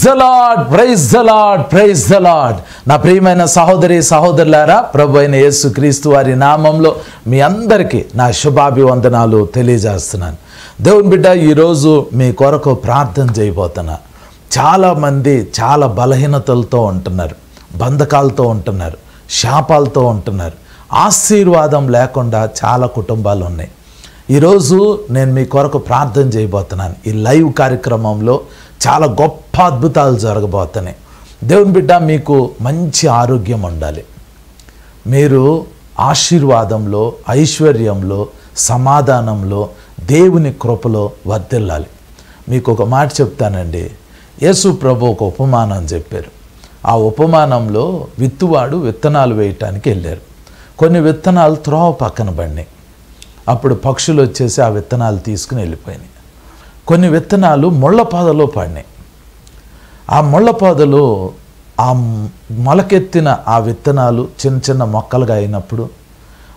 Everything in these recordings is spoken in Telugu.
The Lord, praise the Lord, praise the Lord. నా ప్రియమైన సహోదరి సహోదరులారా, ప్రభు అయిన యేసుక్రీస్తు వారి నామంలో మీ అందరికీ నా శుభాభివందనాలు తెలియజేస్తున్నాను. దేవుని బిడ్డ, ఈరోజు మీ కొరకు ప్రార్థన చేయబోతున్నా. చాలామంది చాలా బలహీనతలతో ఉంటున్నారు, బంధకాలతో ఉంటున్నారు, శాపాలతో ఉంటున్నారు, ఆశీర్వాదం లేకుండా చాలా కుటుంబాలు ఉన్నాయి. ఈరోజు నేను మీ కొరకు ప్రార్థన చేయబోతున్నాను. ఈ లైవ్ కార్యక్రమంలో చాలా గొప్ప అద్భుతాలు జరగబోతున్నాయి. దేవుని బిడ్డ, మీకు మంచి ఆరోగ్యం ఉండాలి. మీరు ఆశీర్వాదంలో, ఐశ్వర్యంలో, సమాధానంలో, దేవుని కృపలో వర్ధిల్లాలి. మీకు ఒక మాట చెప్తానండి. యేసు ప్రభు ఒక ఉపమానం చెప్పారు. ఆ ఉపమానంలో విత్తువాడు విత్తనాలు వేయటానికి వెళ్ళారు. కొన్ని విత్తనాలు త్రోవ పక్కన పడినాయి. అప్పుడు పక్షులు వచ్చేసి ఆ విత్తనాలు తీసుకుని వెళ్ళిపోయినాయి. కొన్ని విత్తనాలు ముళ్ళ పొదలో పడినాయి. ఆ ముళ్ళ పొదలు, ఆ మొలకెత్తిన ఆ విత్తనాలు చిన్న చిన్న మొక్కలుగా అయినప్పుడు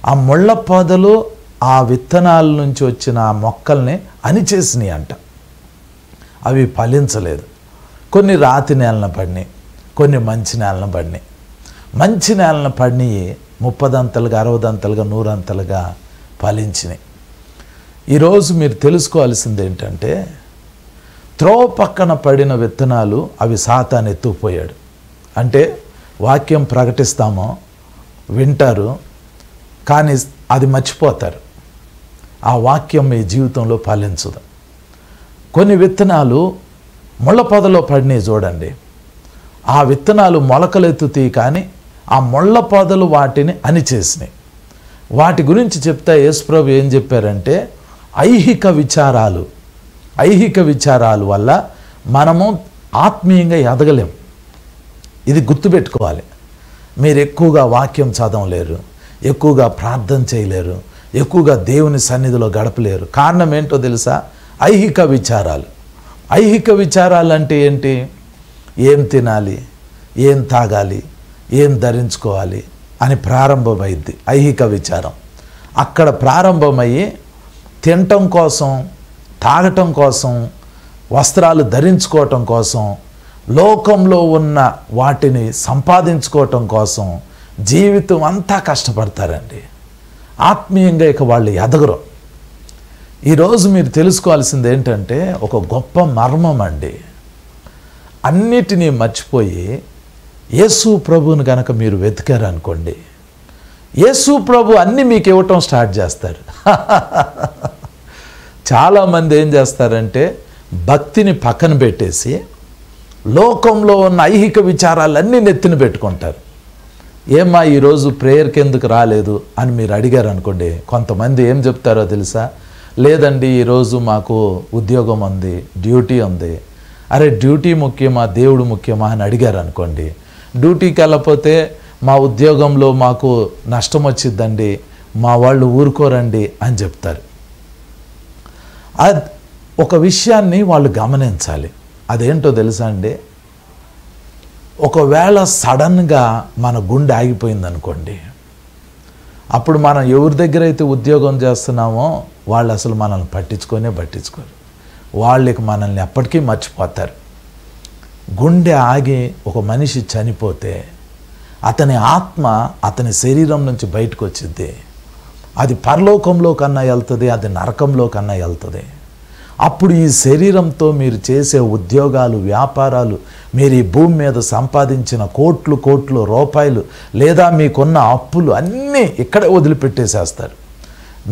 ఆ ముళ్ళ పొదలు ఆ విత్తనాల నుంచి వచ్చిన ఆ మొక్కల్ని అణిచేసినాయి అంట. అవి ఫలించలేదు. కొన్ని రాతి నేలన పడినాయి, కొన్ని మంచి నేలన పడినాయి. మంచి నేలన పడినాయి 30 60 100 ఫలించినాయి. ఈరోజు మీరు తెలుసుకోవాల్సింది ఏంటంటే, త్రోవ పక్కన పడిన విత్తనాలు అవి సాతాను ఎత్తుకుపోయాడు. అంటే వాక్యం ప్రకటిస్తామో వింటారు, కానీ అది మర్చిపోతారు. ఆ వాక్యం మీ జీవితంలో ఫలించదు. కొన్ని విత్తనాలు ముళ్ళ పొదలో పడినాయి చూడండి. ఆ విత్తనాలు మొలకలెత్తుతాయి, కానీ ఆ ముళ్ళ పొదలు వాటిని అణిచేసినాయి. వాటి గురించి చెప్తా యేసుప్రభు ఏం చెప్పారంటే, ఐహిక విచారాలు వల్ల మనము ఆత్మీయంగా ఎదగలేం. ఇది గుర్తుపెట్టుకోవాలి. మీరు ఎక్కువగా వాక్యం చదవలేరు, ఎక్కువగా ప్రార్థన చేయలేరు, ఎక్కువగా దేవుని సన్నిధిలో గడపలేరు. కారణం ఏంటో తెలుసా? ఐహిక విచారాలు. ఐహిక విచారాలు అంటే ఏంటి? ఏం తినాలి, ఏం తాగాలి, ఏం ధరించుకోవాలి అని ప్రారంభమైంది ఐహిక విచారం. అక్కడ ప్రారంభమయ్యి తినటం కోసం, తాగటం కోసం, వస్త్రాలు ధరించుకోవటం కోసం, లోకంలో ఉన్న వాటిని సంపాదించుకోవటం కోసం జీవితం అంతా కష్టపడతారండి. ఆత్మీయంగా ఇక వాళ్ళు ఎదగరు. ఈరోజు మీరు తెలుసుకోవాల్సింది ఏంటంటే, ఒక గొప్ప మర్మం అండి. అన్నిటినీ మర్చిపోయి యేసు ప్రభువుని కనుక మీరు వెతికారనుకోండి, యేసు ప్రభు అన్నీ మీకు ఇవ్వటం స్టార్ట్ చేస్తారు. చాలామంది ఏం చేస్తారంటే, భక్తిని పక్కన పెట్టేసి లోకంలో ఉన్న ఐహిక విచారాలన్నీ నెత్తిన పెట్టుకుంటారు. ఏమ్మా ఈరోజు ప్రేయర్కి ఎందుకు రాలేదు అని మీరు అడిగారు అనుకోండి, కొంతమంది ఏం చెప్తారో తెలుసా? లేదండి, ఈరోజు మాకు ఉద్యోగం ఉంది, డ్యూటీ ఉంది. అరే, డ్యూటీ ముఖ్యమా, దేవుడు ముఖ్యమా అని అడిగారు అనుకోండి, డ్యూటీకి వెళ్ళకపోతే మా ఉద్యోగంలో మాకు నష్టం వచ్చిద్దండి, మా వాళ్ళు ఊరుకోరండి అని చెప్తారు. ఒక విషయాన్ని వాళ్ళు గమనించాలి. అదేంటో తెలుసా అండి? ఒకవేళ సడన్గా మన గుండె ఆగిపోయిందనుకోండి, అప్పుడు మనం ఎవరి దగ్గర అయితే ఉద్యోగం చేస్తున్నామో వాళ్ళు అసలు మనల్ని పట్టించుకోరు. వాళ్ళకి మనల్ని ఎప్పటికీ మర్చిపోతారు. గుండె ఆగి ఒక మనిషి చనిపోతే అతని ఆత్మ అతని శరీరం నుంచి బయటకు వచ్చింది. అది పరలోకంలో కన్నా వెళ్తుంది, అది నరకంలో కన్నా వెళ్తుంది. అప్పుడు ఈ శరీరంతో మీరు చేసే ఉద్యోగాలు, వ్యాపారాలు, మీరు ఈ భూమి మీద సంపాదించిన కోట్లు రూపాయలు, లేదా మీకున్న అప్పులు అన్నీ ఇక్కడే వదిలిపెట్టేసేస్తారు.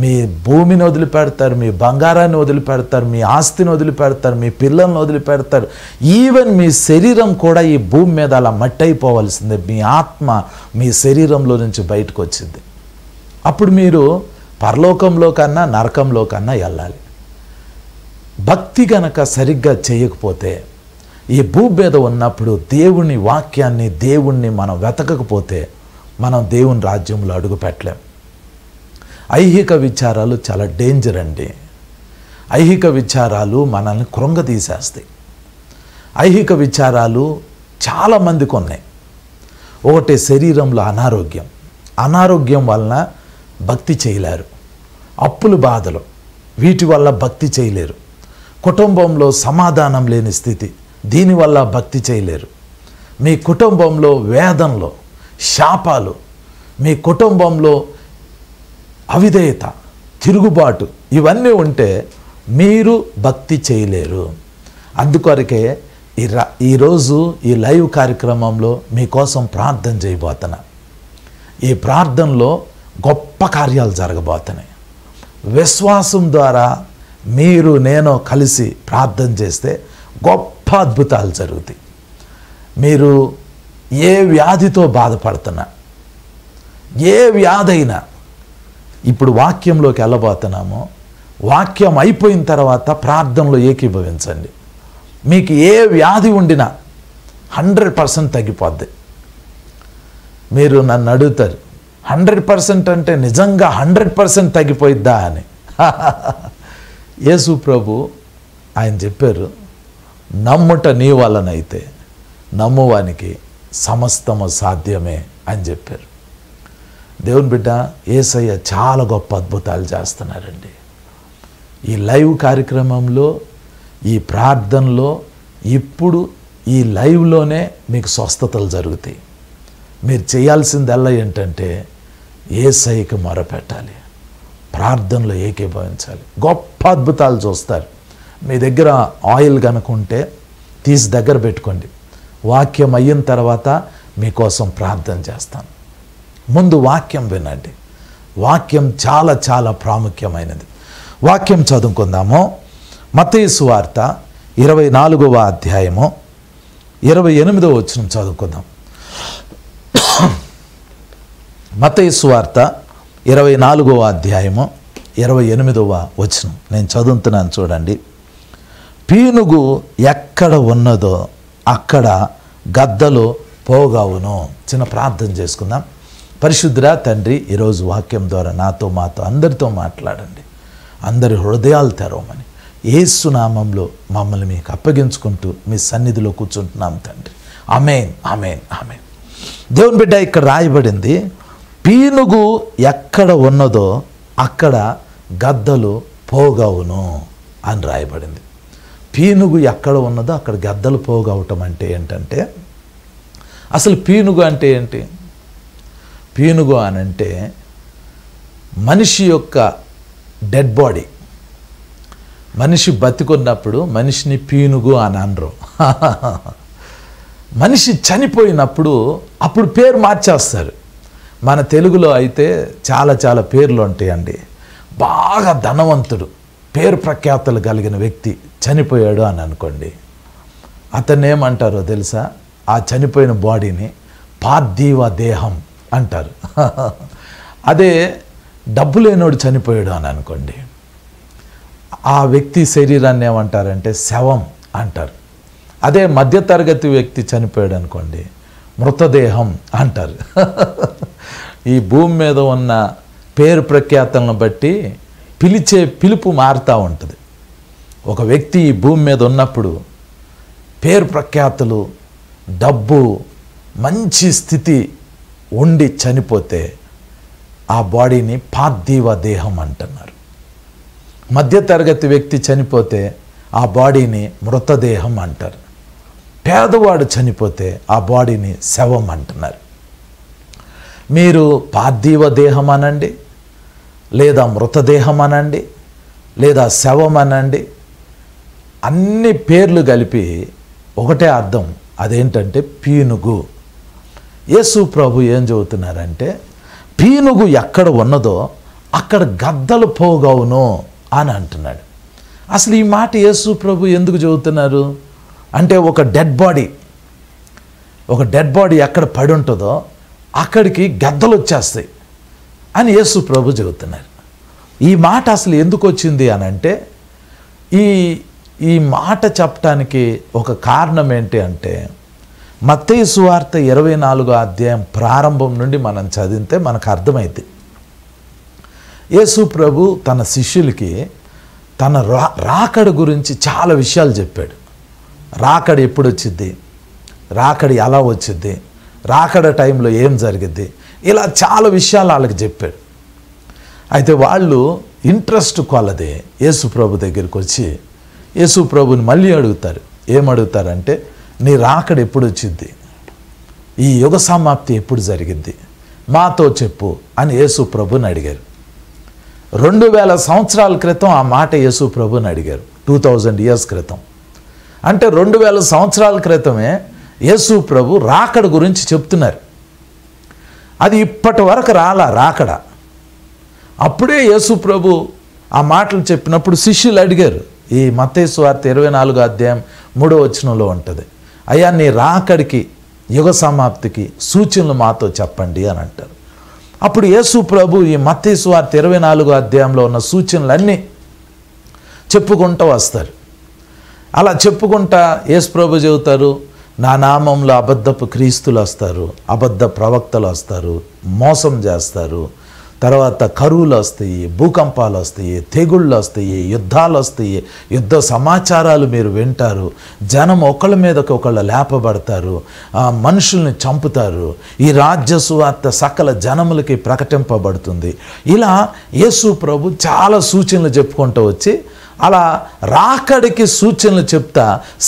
మీ భూమిని వదిలిపెడతారు, మీ బంగారాన్ని వదిలిపెడతారు, మీ ఆస్తిని వదిలిపెడతారు, మీ పిల్లల్ని వదిలిపెడతారు. ఈవెన్ మీ శరీరం కూడా ఈ భూమి మీద అలా మట్టి అయిపోవాల్సిందే. మీ ఆత్మ మీ శరీరంలో నుంచి బయటకు వచ్చింది. అప్పుడు మీరు పరలోకంలో కన్నా నరకంలో కన్నా వెళ్ళాలి. భక్తి గనక సరిగ్గా చేయకపోతే, ఈ భూమి మీద ఉన్నప్పుడు దేవుని వాక్యాన్ని, దేవుణ్ణి మనం వెతకకపోతే మనం దేవుని రాజ్యంలో అడుగు పెట్టలేం. ఐహిక విచారాలు చాలా డేంజర్ అండి. ఐహిక విచారాలు మనల్ని కృంగదీసేస్తాయి. ఐహిక విచారాలు చాలామందికి ఉన్నాయి. ఒకటి శరీరంలో అనారోగ్యం వలన భక్తి చేయలేరు. అప్పులు, బాధలు, వీటి వల్ల భక్తి చేయలేరు. కుటుంబంలో సమాధానం లేని స్థితి, దీనివల్ల భక్తి చేయలేరు. మీ కుటుంబంలో వేదనలు, శాపాలు, మీ కుటుంబంలో అవిధేయత, తిరుగుబాటు ఇవన్నీ ఉంటే మీరు భక్తి చేయలేరు. అందుకొరకే ఈరోజు ఈ లైవ్ కార్యక్రమంలో మీకోసం ప్రార్థన చేయబోతున్నా. ఈ ప్రార్థనలో గొప్ప కార్యాలు జరగబోతున్నాయి. విశ్వాసం ద్వారా మీరు నేను కలిసి ప్రార్థన చేస్తే గొప్ప అద్భుతాలు జరుగుతాయి. మీరు ఏ వ్యాధితో బాధపడుతున్నా, ఏ వ్యాధైనా, ఇప్పుడు వాక్యంలోకి వెళ్ళబోతున్నామో, వాక్యం అయిపోయిన తర్వాత ప్రార్థనలో ఏకీభవించండి. మీకు ఏ వ్యాధి ఉండినా 100% తగ్గిపోద్ది. మీరు నన్ను అడుగుతారు, 100% అంటే నిజంగా 100% తగ్గిపోయిద్దా అని. యేసు ప్రభు ఆయన చెప్పారు, నమ్ముట నీ వలనైతే నమ్మువానికి సమస్తము సాధ్యమే అని చెప్పారు. దేవుని బిడ్డ, యేసయ్య చాలా గొప్ప అద్భుతాలు చేస్తున్నారండి. ఈ లైవ్ కార్యక్రమంలో, ఈ ప్రార్థనలో, ఇప్పుడు ఈ లైవ్లోనే మీకు స్వస్థతలు జరుగుతాయి. మీరు చేయాల్సిందల్లా ఏంటంటే యేసయ్యకి మొరపెట్టాలి, ప్రార్థనలో ఏకీభవించాలి. గొప్ప అద్భుతాలు చూస్తారు. మీ దగ్గర ఆయిల్ కనుకుంటే తీసి దగ్గర పెట్టుకోండి. వాక్యం అయిన తర్వాత మీకోసం ప్రార్థన చేస్తాను. ముందు వాక్యం వినండి. వాక్యం చాలా చాలా ప్రాముఖ్యమైనది. వాక్యం చదువుకుందాము. మత్తయి సువార్త 24వ అధ్యాయము 28వ వచనం చదువుకుందాం. మత్తయి సువార్త 24వ అధ్యాయము 28వ వచనం నేను చదువుతున్నాను, చూడండి. పీనుగు ఎక్కడ ఉన్నదో అక్కడ గద్దలు పోగావును. చిన్న ప్రార్థన చేసుకుందాం. పరిశుద్ధుడా తండ్రి, ఈరోజు వాక్యం ద్వారా నాతో మాతో అందరితో మాట్లాడండి. అందరి హృదయాలు తెరవమని యేసు నామంలో మమ్మల్ని మీకు అప్పగించుకుంటూ మీ సన్నిధిలో కూర్చుంటున్నాం తండ్రి. ఆమేన్, ఆమేన్, ఆమేన్. దేవుని బిడ్డ, ఇక్కడ రాయబడింది, పీనుగు ఎక్కడ ఉన్నదో అక్కడ గద్దలు పోగవును అని రాయబడింది. పీనుగు ఎక్కడ ఉన్నదో అక్కడ గద్దలు పోగవటం అంటే ఏంటంటే, అసలు పీనుగు అంటే ఏంటి? పీనుగు అనంటే మనిషి యొక్క డెడ్ బాడీ. మనిషి బతికున్నప్పుడు మనిషిని పీనుగు అని అనరు. మనిషి చనిపోయినప్పుడు అప్పుడు పేరు మార్చేస్తారు. మన తెలుగులో అయితే చాలా చాలా పేర్లు ఉంటాయండి. బాగా ధనవంతుడు, పేరు ప్రఖ్యాతలు కలిగిన వ్యక్తి చనిపోయాడు అని అనుకోండి, అతన్ని ఏమంటారో తెలుసా? ఆ చనిపోయిన బాడీని పార్థివ దేహం అంటారు. అదే డబ్బు లేనోడు చనిపోయాడు అని అనుకోండి, ఆ వ్యక్తి శరీరాన్ని ఏమంటారంటే శవం అంటారు. అదే మధ్యతరగతి వ్యక్తి చనిపోయాడు అనుకోండి, మృతదేహం అంటారు. ఈ భూమి మీద ఉన్న పేరు ప్రఖ్యాతలను బట్టి పిలిచే పిలుపు మారుతూ ఉంటుంది. ఒక వ్యక్తి ఈ భూమి మీద ఉన్నప్పుడు పేరు ప్రఖ్యాతులు, డబ్బు, మంచి స్థితి ఉండి చనిపోతే ఆ బాడీని పార్థివ దేహం అంటున్నారు. మధ్యతరగతి వ్యక్తి చనిపోతే ఆ బాడీని మృతదేహం అంటారు. పేదవాడు చనిపోతే ఆ బాడీని శవం అంటున్నారు. మీరు పార్థివ దేహం అనండి, లేదా మృతదేహం అనండి, లేదా శవం అనండి, అన్ని పేర్లు కలిపి ఒకటే అర్థం, అదేంటంటే పీనుగు. యేసు ప్రభు ఏం చెబుతున్నారంటే, పీనుగు ఎక్కడ ఉన్నదో అక్కడ గద్దలు పోగవును అని అంటున్నాడు. అసలు ఈ మాట యేసు ప్రభు ఎందుకు చెబుతున్నారు అంటే, ఒక డెడ్ బాడీ ఎక్కడ పడి ఉంటుందో అక్కడికి గద్దలు వచ్చేస్తాయి అని యేసు ప్రభు చెబుతున్నారు. ఈ మాట అసలు ఎందుకు వచ్చింది అని అంటే, ఈ మాట చెప్పటానికి ఒక కారణం ఏంటి అంటే, మత్తయి సువార్త 24వ అధ్యాయం ప్రారంభం నుండి మనం చదివితే మనకు అర్థమైంది. యేసు ప్రభు తన శిష్యులకి తన రాకడ గురించి చాలా విషయాలు చెప్పాడు. రాకడ ఎప్పుడు వచ్చిద్ది, రాకడ ఎలా వచ్చిద్ది, రాకడ టైంలో ఏం జరిగిద్ది, ఇలా చాలా విషయాలు వాళ్ళకి చెప్పాడు. అయితే వాళ్ళు ఇంట్రెస్ట్ కొలది యేసు ప్రభు దగ్గరికి వచ్చి యేసు ప్రభుని మళ్ళీ అడుగుతారు, ఏమడుగుతారంటే, నీ రాకడ ఎప్పుడు వచ్చింది, ఈ యుగ సమాప్తి ఎప్పుడు జరిగింది, మాతో చెప్పు అని యేసు ప్రభుని అడిగారు. 2000 సంవత్సరాల క్రితం ఆ మాట యేసు ప్రభుని అడిగారు. 2000 years క్రితం. అంటే 2000 సంవత్సరాల క్రితమే యేసు ప్రభు రాకడ గురించి చెప్తున్నారు. అది ఇప్పటి వరకు రాకడ. అప్పుడే యేసు ప్రభు ఆ మాటలు చెప్పినప్పుడు శిష్యులు అడిగారు. ఈ మత్తయి సువార్త 24వ అధ్యాయం 3వ వచనంలో ఉంటుంది, అయ్యా నీ రాకడికి యుగ సమాప్తికి సూచనలు మాతో చెప్పండి అని అంటారు. అప్పుడు యేసు ప్రభు ఈ మత్తయి సువార్త 24వ అధ్యాయంలో ఉన్న సూచనలన్నీ చెప్పుకుంటూ వస్తారు. అలా చెప్పుకుంటా యేసు ప్రభు చెబుతారు, నా నామంలో అబద్ధపు క్రీస్తులు వస్తారు, అబద్ధ ప్రవక్తలు వస్తారు, మోసం చేస్తారు, తర్వాత కరువులు వస్తాయి, భూకంపాలు వస్తాయి, తెగుళ్ళు వస్తాయి, యుద్ధాలు వస్తాయి, యుద్ధ సమాచారాలు మీరు వింటారు, జనం ఒకళ్ళ మీదకి ఒకళ్ళు లేపబడతారు, మనుషుల్ని చంపుతారు, ఈ రాజ్య సువార్త సకల జనములకి ప్రకటింపబడుతుంది. ఇలా యేసు ప్రభు చాలా సూచనలు చెప్పుకుంటూ వచ్చి అలా రాకడికి సూచనలు చెప్తా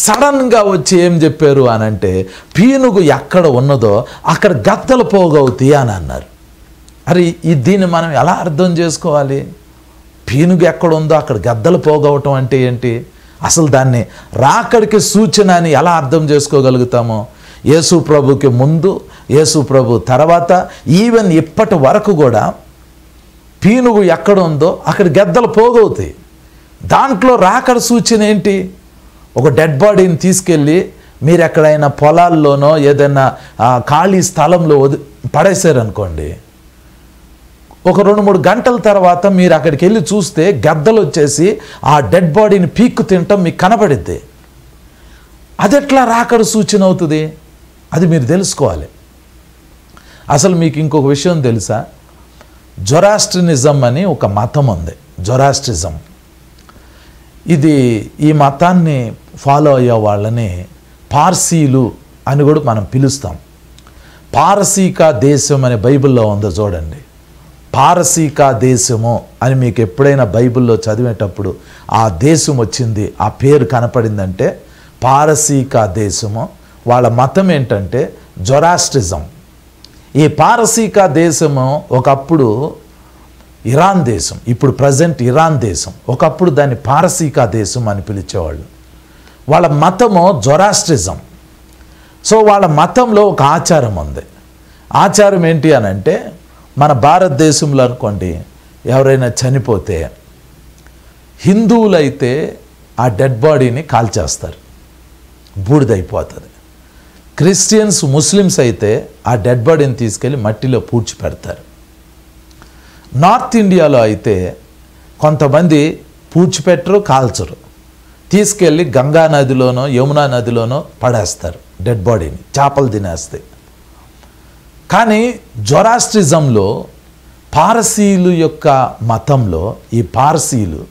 సడన్గా వచ్చి ఏం చెప్పారు అని అంటే, పీనుగు ఎక్కడ ఉన్నదో అక్కడ గద్దలు పోగవుతాయి అని అన్నారు. అరే దీన్ని మనం ఎలా అర్థం చేసుకోవాలి? పీనుగు ఎక్కడ ఉందో అక్కడ గద్దలు పోగవటం అంటే ఏంటి? అసలు దాన్ని రాకడికి సూచన అని ఎలా అర్థం చేసుకోగలుగుతామో? యేసు ప్రభుకి ముందు, యేసు ప్రభు తర్వాత, ఈవెన్ ఇప్పటి వరకు కూడా పీనుగు ఎక్కడ ఉందో అక్కడ గద్దలు పోగవుతాయి. దాంట్లో రాకడ సూచన ఏంటి? ఒక డెడ్ బాడీని తీసుకెళ్ళి మీరు ఎక్కడైనా పొలాల్లోనో ఏదైనా ఖాళీ స్థలంలో పడేశారనుకోండి, ఒక 2-3 గంటల తర్వాత మీరు అక్కడికి వెళ్ళి చూస్తే గద్దలు వచ్చేసి ఆ డెడ్ బాడీని పీక్కు తినటం మీకు కనబడిద్ది. అది ఎట్లా రాకడ సూచన అవుతుంది? అది మీరు తెలుసుకోవాలి. అసలు మీకు ఇంకొక విషయం తెలుసా? జొరాస్ట్రినిజం అని ఒక మతం ఉంది. జొరాస్ట్రిజం ఈ మతాన్ని ఫాలో అయ్యే వాళ్ళని పార్సీలు అని కూడా మనం పిలుస్తాం. పారసీక దేశం అనే బైబిల్లో ఉందో చూడండి. పారసీక దేశము అని మీకు ఎప్పుడైనా బైబిల్లో చదివేటప్పుడు ఆ దేశం వచ్చింది, ఆ పేరు కనపడిందంటే పారసీక దేశము. వాళ్ళ మతం ఏంటంటే జొరాస్ట్రిజం. ఈ పారసీక దేశము ఒకప్పుడు ఇరాన్ దేశం, ఇప్పుడు ప్రజెంట్ ఇరాన్ దేశం. ఒకప్పుడు దాన్ని పారసీక దేశం అని పిలిచేవాళ్ళు. వాళ్ళ మతము జొరాస్ట్రిజం. సో వాళ్ళ మతంలో ఒక ఆచారం ఉంది. ఆచారం ఏంటి అని అంటే, మన భారతదేశంలో అనుకోండి, ఎవరైనా చనిపోతే హిందువులైతే ఆ డెడ్ బాడీని కాల్చేస్తారు, బూడిదైపోతుంది. క్రిస్టియన్స్, ముస్లిమ్స్ అయితే ఆ డెడ్ బాడీని తీసుకెళ్ళి మట్టిలో పూడ్చిపెడతారు. నార్త్ ఇండియాలో అయితే కొంతమంది పూడ్చిపెట్టరు, కాల్చరు, తీసుకెళ్ళి గంగా నదిలోనో యమునా నదిలోనో పడేస్తారు డెడ్ బాడీని, చేపలు తినేస్తాయి. కానీ జొరాస్ట్రిజంలో, పారసీలు యొక్క మతంలో, ఈ పారసీలు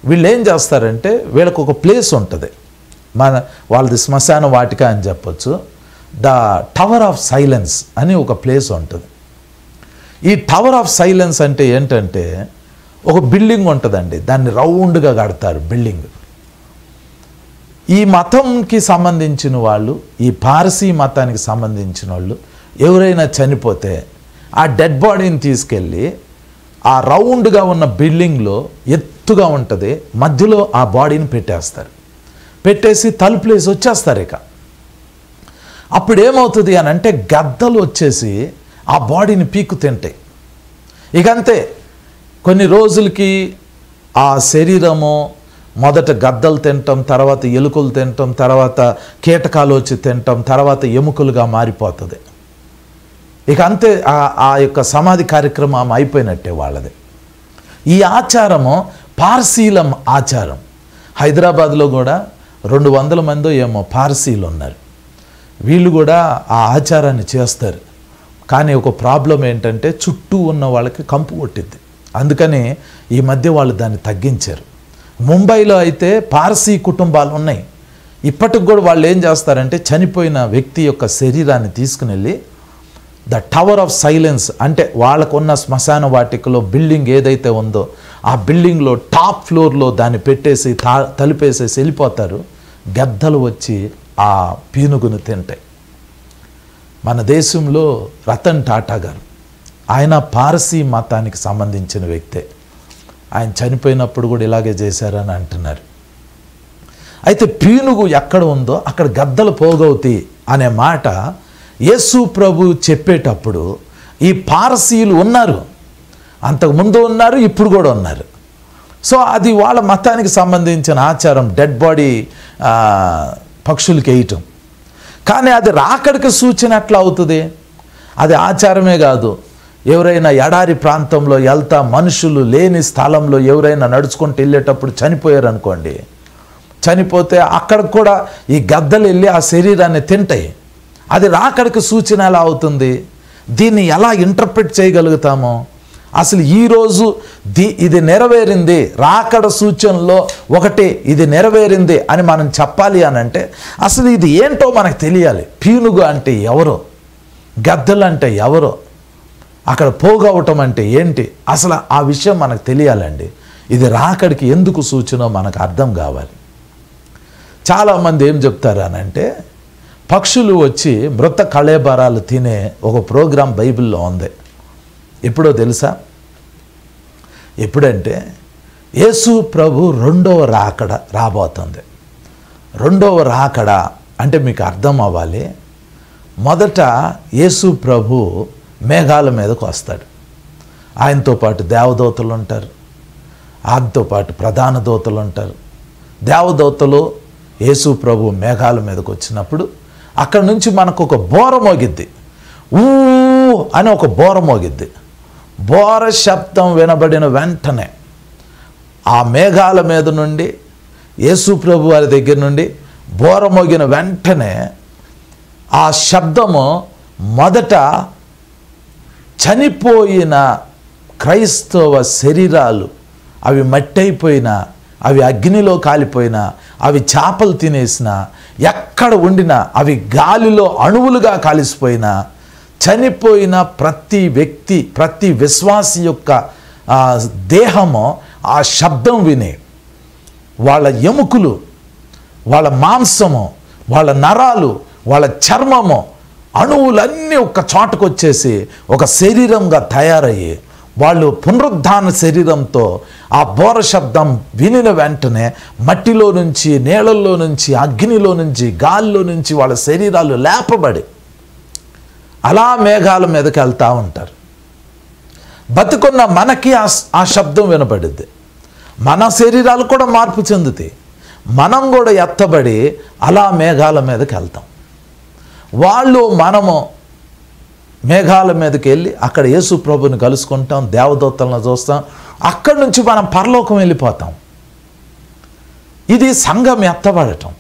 వీళ్ళు ఏం చేస్తారంటే, వీళ్ళకు ఒక ప్లేస్ ఉంటుంది, వాళ్ళది శ్మశాన వాటిక అని చెప్పొచ్చు. ద టవర్ ఆఫ్ సైలెన్స్ అని ఒక ప్లేస్ ఉంటుంది. ఈ టవర్ ఆఫ్ సైలెన్స్ అంటే ఏంటంటే, ఒక బిల్డింగ్ ఉంటుందండి, దాన్ని రౌండ్గా కడతారు బిల్డింగ్. ఈ మతంకి సంబంధించిన వాళ్ళు, ఈ పారసీ మతానికి సంబంధించిన వాళ్ళు ఎవరైనా చనిపోతే ఆ డెడ్ బాడీని తీసుకెళ్ళి ఆ రౌండ్గా ఉన్న బిల్డింగ్లో, ఎత్తుగా ఉంటుంది, మధ్యలో ఆ బాడీని పెట్టేస్తారు. పెట్టేసి తలుపులేసి వచ్చేస్తారు. ఇక అప్పుడు ఏమవుతుంది అని అంటే, గద్దలు వచ్చేసి ఆ బాడీని పీక్కు తింటాయి. ఇక అంతే, కొన్ని రోజులకి ఆ శరీరము మొదట గద్దలు తినటం, తర్వాత ఎలుకలు తినటం, తర్వాత కీటకాలు వచ్చి తినటం, తర్వాత ఎముకలుగా మారిపోతుంది. ఇక అంతే, ఆ యొక్క సమాధి కార్యక్రమం అయిపోయినట్టే వాళ్ళది. ఈ ఆచారము పార్సీల ఆచారం. హైదరాబాద్లో కూడా 200 మందో ఏమో పార్సీలు ఉన్నారు. వీళ్ళు కూడా ఆ ఆచారాన్ని చేస్తారు. కానీ ఒక ప్రాబ్లం ఏంటంటే, చుట్టూ ఉన్న వాళ్ళకి కంపు కొట్టింది. అందుకని ఈ మధ్య వాళ్ళు దాన్ని తగ్గించారు. ముంబైలో అయితే పార్సీ కుటుంబాలు ఉన్నాయి. ఇప్పటికి కూడా వాళ్ళు ఏం చేస్తారంటే, చనిపోయిన వ్యక్తి యొక్క శరీరాన్ని తీసుకుని వెళ్ళి ద టవర్ ఆఫ్ సైలెన్స్ అంటే వాళ్ళకున్న శ్మశాన వాటికలో బిల్డింగ్ ఏదైతే ఉందో ఆ బిల్డింగ్లో టాప్ ఫ్లోర్లో దాన్ని పెట్టేసి తలుపేసేసి వెళ్ళిపోతారు. గద్దలు వచ్చి ఆ పీనుగును తింటాయి. మన దేశంలో రతన్ టాటా గారు, ఆయన పారసీ మతానికి సంబంధించిన వ్యక్తే. ఆయన చనిపోయినప్పుడు కూడా ఇలాగే చేశారని అంటున్నారు. అయితే పీనుగు ఎక్కడ ఉందో అక్కడ గద్దలు పోగవుతాయి అనే మాట యేసు ప్రభు చెప్పేటప్పుడు ఈ పారసీయులు ఉన్నారు, అంతకుముందు ఉన్నారు, ఇప్పుడు కూడా ఉన్నారు. సో అది వాళ్ళ మతానికి సంబంధించిన ఆచారం, డెడ్ బాడీ పక్షులకి వేయటం. కానీ అది రాకడికి సూచన ఎట్లా అవుతుంది? అది ఆచారమే కాదు. ఎవరైనా ఎడారి ప్రాంతంలో వెళ్తా మనుషులు లేని స్థలంలో ఎవరైనా నడుచుకుంటూ వెళ్ళేటప్పుడు చనిపోయారు అనుకోండి, చనిపోతే అక్కడ కూడా ఈ గద్దలు వెళ్ళి ఆ శరీరాన్ని తింటాయి. అది రాకడికి సూచన ఎలా అవుతుంది? దీన్ని ఎలా ఇంటర్ప్రిట్ చేయగలుగుతామో? అసలు ఈరోజు ఇది నెరవేరింది, రాకడ సూచనలో ఒకటి ఇది నెరవేరింది అని మనం చెప్పాలి అని అంటే అసలు ఇది ఏంటో మనకు తెలియాలి. పీనుగు అంటే ఎవరో, గద్దలు అంటే ఎవరో, అక్కడ పోగవటం అంటే ఏంటి, అసలు ఆ విషయం మనకు తెలియాలండి. ఇది రాకడికి ఎందుకు సూచనో మనకు అర్థం కావాలి. చాలామంది ఏం చెప్తారు అని అంటే, పక్షులు వచ్చి మృత కళేబరాలు తినే ఒక ప్రోగ్రాం బైబిల్లో ఉంది. ఎప్పుడో తెలుసా? ఎప్పుడంటే యేసు ప్రభు రెండవ రాకడ రాబోతుంది. రెండవ రాకడ అంటే మీకు అర్థం అవ్వాలి. మొదట యేసు ప్రభు మేఘాల మీదకు వస్తాడు. ఆయనతో పాటు దేవదూతలు ఉంటారు, ఆయనతో పాటు ప్రధాన దూతలు ఉంటారు. దేవదూతలు యేసు ప్రభు మేఘాల మీదకు వచ్చినప్పుడు అక్కడ నుంచి మనకు ఒక బోర మోగిద్ది, ఊ అని ఒక బోర మోగిద్ది. బోర శబ్దం వినబడిన వెంటనే ఆ మేఘాల మీద నుండి యేసు ప్రభు వారి దగ్గర నుండి బోర మోగిన వెంటనే ఆ శబ్దము మొదట చనిపోయిన క్రైస్తవ శరీరాలు, అవి మట్టయిపోయినా, అవి అగ్నిలో కాలిపోయినా, అవి చేపలు తినేసినా, ఎక్కడ ఉండినా, అవి గాలిలో అణువులుగా కాలిసిపోయినా, చనిపోయిన ప్రతి వ్యక్తి, ప్రతి విశ్వాసి యొక్క దేహము ఆ శబ్దం విని వాళ్ళ ఎముకలు, వాళ్ళ మాంసము, వాళ్ళ నరాలు, వాళ్ళ చర్మము, అణువులన్నీ ఒక చోటకు వచ్చేసి ఒక శరీరంగా తయారయ్యి వాళ్ళు పునరుద్ధాన శరీరంతో ఆ బోర శబ్దం వినిన వెంటనే మట్టిలో నుంచి, నీళ్ళల్లో నుంచి, అగ్నిలో నుంచి, గాలిలో నుంచి వాళ్ళ శరీరాలు లేపబడి అలా మేఘాల మీదకి వెళ్తూ ఉంటారు. బతుకున్న మనకి ఆ శబ్దం వినబడిద్ది. మన శరీరాలు కూడా మార్పు చెందుతాయి. మనం కూడా ఎత్తబడి అలా మేఘాల మీదకి వెళ్తాం. వాళ్ళు మనము మేఘాల మీదకి వెళ్ళి అక్కడ యేసు ప్రభుని కలుసుకుంటాం, దేవదూతలను చూస్తాం, అక్కడి నుంచి మనం పరలోకం వెళ్ళిపోతాం. ఇది సంఘం ఎత్తబడటం.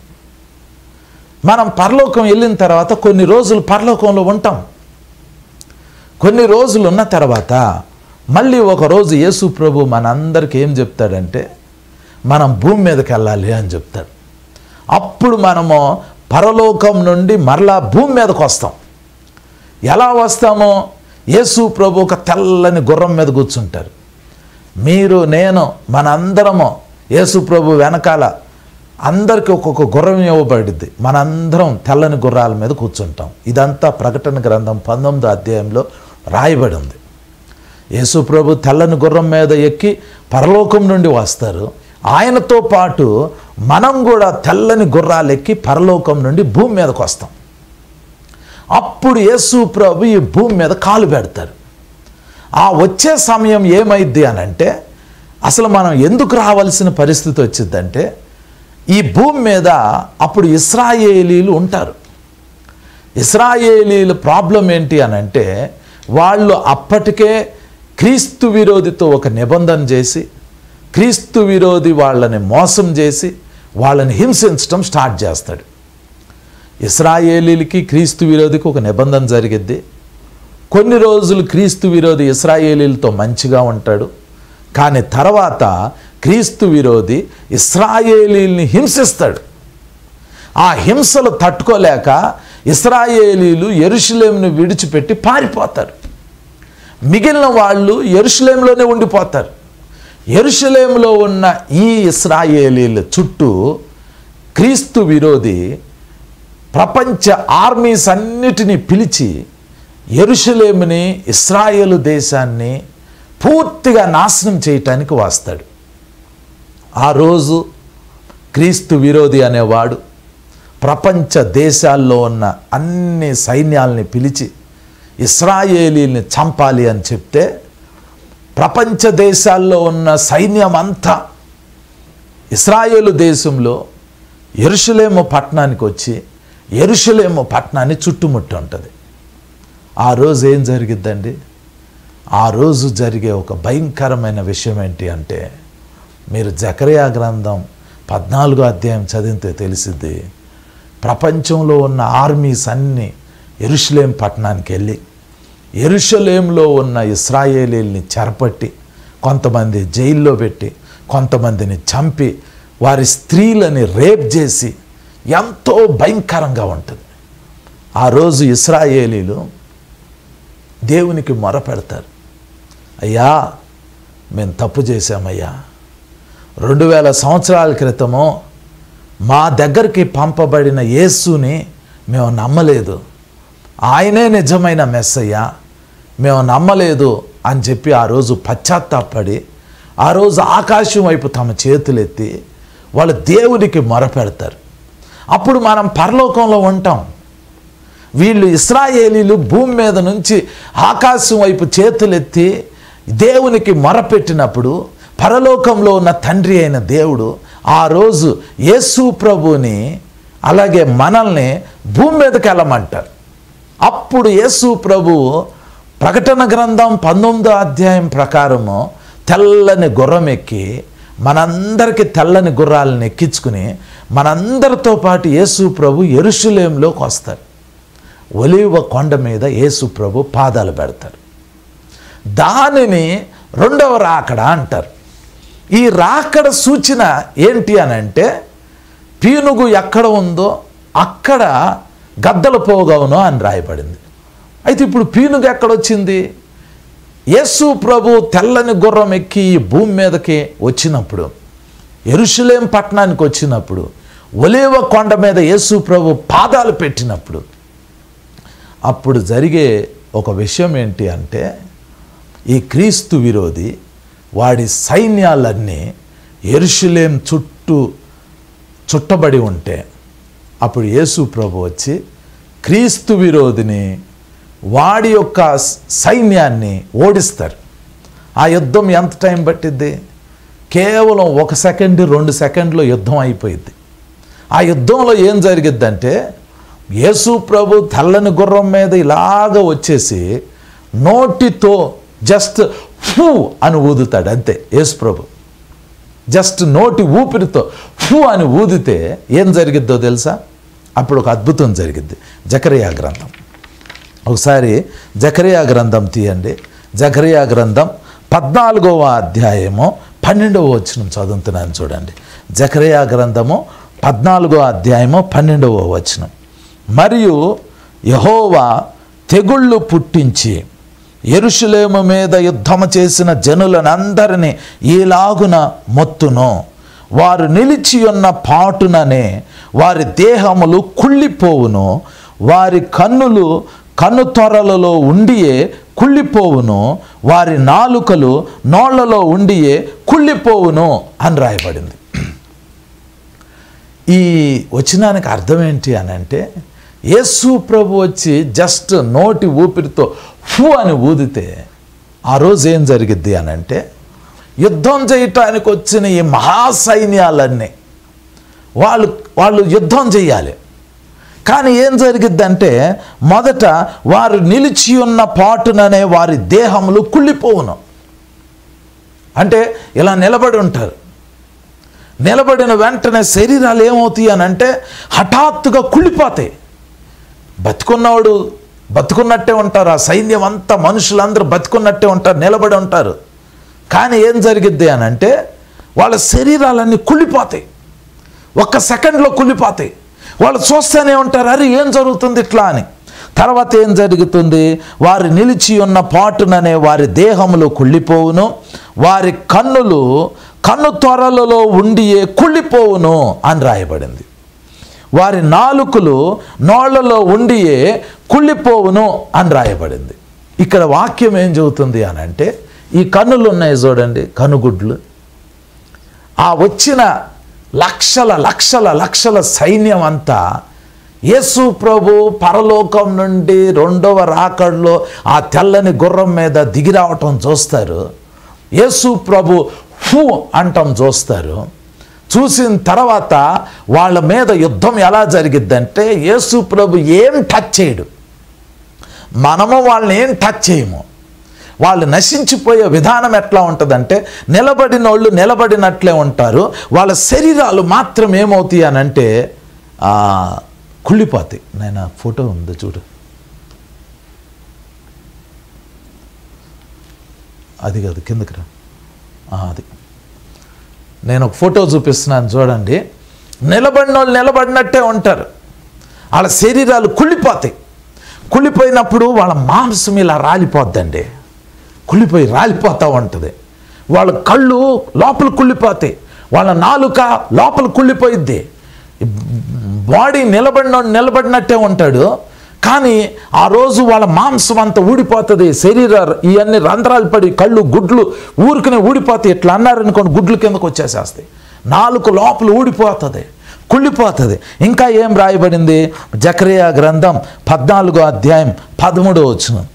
మనం పరలోకం వెళ్ళిన తర్వాత కొన్ని రోజులు పరలోకంలో ఉంటాం. కొన్ని రోజులు ఉన్న తర్వాత మళ్ళీ ఒకరోజు యేసు ప్రభు మనందరికీ ఏం చెప్తాడంటే, మనం భూమి మీదకి వెళ్ళాలి అని చెప్తాడు. అప్పుడు మనము పరలోకం నుండి మరలా భూమి మీదకి వస్తాం. ఎలా వస్తామో? యేసు ప్రభు ఒక తెల్లని గుర్రం మీద కూర్చుంటారు. మీరు, నేను, మనందరము యేసు ప్రభు వెనకాల అందరికీ ఒక్కొక్క గుర్రం ఇవ్వబడిద్ది. మనందరం తెల్లని గుర్రాల మీద కూర్చుంటాం. ఇదంతా ప్రకటన గ్రంథం 19వ అధ్యాయంలో రాయబడి ఉంది. యేసు ప్రభు తెల్లని గుర్రం మీద ఎక్కి పరలోకం నుండి వస్తారు. ఆయనతో పాటు మనం కూడా తెల్లని గుర్రాలు ఎక్కి పరలోకం నుండి భూమి మీదకి వస్తాం. అప్పుడు యేసు ప్రభు ఈ భూమి మీద కాలు పెడతారు. ఆ వచ్చే సమయం ఏమైద్ది అని అంటే, అసలు మనం ఎందుకు రావాల్సిన పరిస్థితి వచ్చిందంటే, ఈ భూమి మీద అప్పుడు ఇశ్రాయేలీలు ఉంటారు. ఇశ్రాయేలీల ప్రాబ్లం ఏంటి అని అంటే, వాళ్ళు అప్పటికే క్రీస్తు విరోధితో ఒక నిబంధన చేసి, క్రీస్తు విరోధి వాళ్ళని మోసం చేసి వాళ్ళని హింసించడం స్టార్ట్ చేస్తాడు. ఇశ్రాయేలీలకి క్రీస్తు విరోధికి ఒక నిబంధన జరిగిద్ది. కొన్ని రోజులు క్రీస్తు విరోధి ఇశ్రాయేలీలతో మంచిగా ఉంటాడు. కానీ తర్వాత క్రీస్తు విరోధి ఇశ్రాయేలీల్ని హింసిస్తాడు. ఆ హింసలు తట్టుకోలేక ఇశ్రాయేలీలు యెరూషలేమును విడిచిపెట్టి పారిపోతారు. మిగిలిన వాళ్ళు యెరూషలేములోనే ఉండిపోతారు. యెరూషలేములో ఉన్న ఈ ఇశ్రాయేలీల చుట్టూ క్రీస్తు విరోధి ప్రపంచ ఆర్మీస్ అన్నిటినీ పిలిచి యెరూషలేముని, ఇశ్రాయేలు దేశాన్ని పూర్తిగా నాశనం చేయటానికి వస్తాడు. ఆ రోజు క్రీస్తు విరోధి అనేవాడు ప్రపంచ దేశాల్లో ఉన్న అన్ని సైన్యాల్ని పిలిచి ఇశ్రాయేలీల్ని చంపాలి అని చెప్తే, ప్రపంచ దేశాల్లో ఉన్న సైన్యం అంతా ఇశ్రాయేలు దేశంలో యెరూషలేము పట్టణానికి వచ్చి యెరూషలేము పట్టణాన్ని చుట్టుముట్టి ఉంటుంది. ఆ రోజు ఏం జరిగిద్దండి? ఆ రోజు జరిగే ఒక భయంకరమైన విషయం ఏంటి అంటే, మీరు జకరియా గ్రంథం 14వ అధ్యాయం చదివితే తెలిసిద్ది. ప్రపంచంలో ఉన్న ఆర్మీస్ అన్నీ యెరూషలేం పట్టణానికి వెళ్ళి యెరూషలేంలో ఉన్న ఇశ్రాయేలీల్ని చెరపట్టి, కొంతమంది జైల్లో పెట్టి, కొంతమందిని చంపి, వారి స్త్రీలని రేప్ చేసి ఎంతో భయంకరంగా ఉంటుంది. ఆ రోజు ఇశ్రాయేలీలు దేవునికి మొర పెడతారు. అయ్యా, మేము తప్పు చేశామయ్యా. 2000 సంవత్సరాల క్రితము మా దగ్గరికి పంపబడిన యేసుని మేము నమ్మలేదు, ఆయనే నిజమైన మెస్సయ్య, మేము నమ్మలేదు అని చెప్పి ఆ రోజు పశ్చాత్తాపడి, ఆ రోజు ఆకాశం వైపు తమ చేతులెత్తి వాళ్ళు దేవునికి మొరపెడతారు. అప్పుడు మనం పరలోకంలో ఉంటాం. వీళ్ళు ఇశ్రాయేలీలు భూమి మీద నుంచి ఆకాశం వైపు చేతులెత్తి దేవునికి మొరపెట్టినప్పుడు పరలోకంలో ఉన్న తండ్రి అయిన దేవుడు ఆ రోజు యేసు ప్రభుని అలాగే మనల్ని భూమి మీదకి వెళ్ళమంటారు. అప్పుడు యేసు ప్రభు ప్రకటన గ్రంథం 19వ అధ్యాయం ప్రకారము తెల్లని గుర్రం ఎక్కి మనందరికీ తెల్లని గుర్రాలను ఎక్కించుకుని మనందరితో పాటు యేసు ప్రభు యెరూషలేంలోకి వస్తారు. ఒలీవ కొండ మీద యేసు ప్రభు పాదాలు పెడతారు. దానిని రెండవ రాకడ అంటారు. ఈ రాకడ సూచన ఏంటి అని అంటే, పీనుగు ఎక్కడ ఉందో అక్కడ గద్దలు పోగవును అని రాయబడింది. అయితే ఇప్పుడు పీనుగు ఎక్కడొచ్చింది? యేసు ప్రభు తెల్లని గుర్రం ఎక్కి ఈ భూమి మీదకి వచ్చినప్పుడు, యెరూషలేం పట్టణానికి వచ్చినప్పుడు, ఒలీవ కొండ మీద యేసు ప్రభు పాదాలు పెట్టినప్పుడు అప్పుడు జరిగే ఒక విషయం ఏంటి అంటే, ఈ క్రీస్తు విరోధి వాడి సైన్యాలన్నీ యెరూషలేం చుట్టూ చుట్టబడి ఉంటే అప్పుడు యేసు ప్రభు వచ్చి క్రీస్తు విరోధిని, వాడి యొక్క సైన్యాన్ని ఓడిస్తారు. ఆ యుద్ధం ఎంత టైం పట్టిద్ది? కేవలం 1 సెకండ్ 2 సెకండ్లో యుద్ధం అయిపోయింది. ఆ యుద్ధంలో ఏం జరిగిద్దంటే, యేసు ప్రభు తెల్లని గుర్రం మీద ఇలాగ వచ్చేసి నోటితో జస్ట్ ఫూ అని ఊదుతాడు. అంతే. యేసు ప్రభు జస్ట్ నోటి ఊపిరితో ఫూ అని ఊదితే ఏం జరిగిద్దో తెలుసా? అప్పుడు ఒక అద్భుతం జరిగిద్ది. జకరియా గ్రంథం, ఒకసారి జకరియా గ్రంథం తీయండి. జకరియా గ్రంథం 14వ అధ్యాయము 12వ వచనం చదువుతున్నాను చూడండి. జకరియా గ్రంథము 14వ అధ్యాయము 12వ వచనం. మరియు యెహోవా తెగుళ్ళు పుట్టించి యెరూషలేము మీద యుద్ధము చేసిన జనులనందరినీ ఈలాగున మొత్తును. వారు నిలిచి ఉన్న పాటుననే వారి దేహములు కుళ్ళిపోవును. వారి కన్నులు కన్ను త్వరలలో ఉండియే కుళ్ళిపోవును. వారి నాలుకలు నోళ్లలో ఉండియే కుళ్ళిపోవును అని రాయబడింది. ఈ వచనానికి అర్థం ఏంటి అని అంటే, యేసు ప్రభు వచ్చి జస్ట్ నోటి ఊపిరితో ఫూ అని ఊదితే ఆ రోజు ఏం జరిగిద్ది అని అంటే, యుద్ధం చేయటానికి వచ్చిన ఈ మహాసైన్యాలన్నీ వాళ్ళు యుద్ధం చేయాలి. కానీ ఏం జరిగిద్దంటే, మొదట వారు నిలిచి ఉన్న పాటుననే వారి దేహములు కుళ్ళిపోవును. అంటే ఇలా నిలబడి ఉంటారు. నిలబడిన వెంటనే శరీరాలు ఏమవుతాయి అని అంటే హఠాత్తుగా కుళ్ళిపోతాయి. బతుకున్నవాడు బతుకున్నట్టే ఉంటారు. ఆ సైన్యం అంతా మనుషులందరూ బతుకున్నట్టే ఉంటారు, నిలబడి ఉంటారు. కానీ ఏం జరిగిద్ది అని అంటే వాళ్ళ శరీరాలన్నీ కుళ్ళిపోతాయి. 1 సెకండ్లో కుళ్ళిపోతాయి. వాళ్ళు చూస్తూనే ఉంటారు, అరే ఏం జరుగుతుంది ఇట్లా అని. తర్వాత ఏం జరుగుతుంది? వారు నిలిచి ఉన్న పాటుననే వారి దేహములు కుళ్ళిపోవును. వారి కన్నులు కన్ను త్వరలలో ఉండియే కుళ్ళిపోవును అని రాయబడింది. వారి నాలుకలు నోళ్లలో ఉండియే కుళ్ళిపోవును అని రాయబడింది. ఇక్కడ వాక్యం ఏం చెబుతుంది అని అంటే, ఈ కన్నులు ఉన్నాయి చూడండి, కనుగుడ్లు, ఆ వచ్చిన లక్షల లక్షల లక్షల సైన్యం అంతా యేసు ప్రభు పరలోకం నుండి రెండవ రాకడలో ఆ తెల్లని గుర్రం మీద దిగి రావటం చూస్తారు. యేసు ప్రభు హూ అంటం చూస్తారు. చూసిన తర్వాత వాళ్ళ మీద యుద్ధం ఎలా జరిగిద్దంటే, యేసు ప్రభు ఏం టచ్ చేయడు, మనము వాళ్ళని ఏం టచ్ చేయము. వాళ్ళు నశించిపోయే విధానం ఎట్లా ఉంటుందంటే, నిలబడిన వాళ్ళు నిలబడినట్లే ఉంటారు, వాళ్ళ శరీరాలు మాత్రం ఏమవుతాయి అని అంటే కుళ్ళిపోతాయి. నేను ఫోటో ఉంది చూడు, అది కాదు కిందకి రా, అది నేను ఒక ఫోటో చూపిస్తున్నాను చూడండి. నిలబడిన వాళ్ళు నిలబడినట్టే ఉంటారు, వాళ్ళ శరీరాలు కుళ్ళిపోతాయి. కుళ్ళిపోయినప్పుడు వాళ్ళ మాంసం ఇలా రాలిపోద్దండి, కుళ్ళిపోయి రాలిపోతూ ఉంటుంది. వాళ్ళ కళ్ళు లోపల కుళ్ళిపోతాయి, వాళ్ళ నాలుక లోపల కుళ్ళిపోయిద్ది. బాడీ నిలబడినట్టే ఉంటాడు, కానీ ఆ రోజు వాళ్ళ మాంసం అంతా ఊడిపోతుంది. ఇవన్నీ రంధ్రాలు పడి కళ్ళు గుడ్లు ఊరికనే ఊడిపోతాయి. ఇట్లా అన్నారనుకోండి, గుడ్లు కిందకు వచ్చేసేస్తాయి. నాలుక లోపల ఊడిపోతుంది, కుళ్ళిపోతుంది. ఇంకా ఏం రాయబడింది? జకరియా గ్రంథం 14వ అధ్యాయం 13వ వచనం.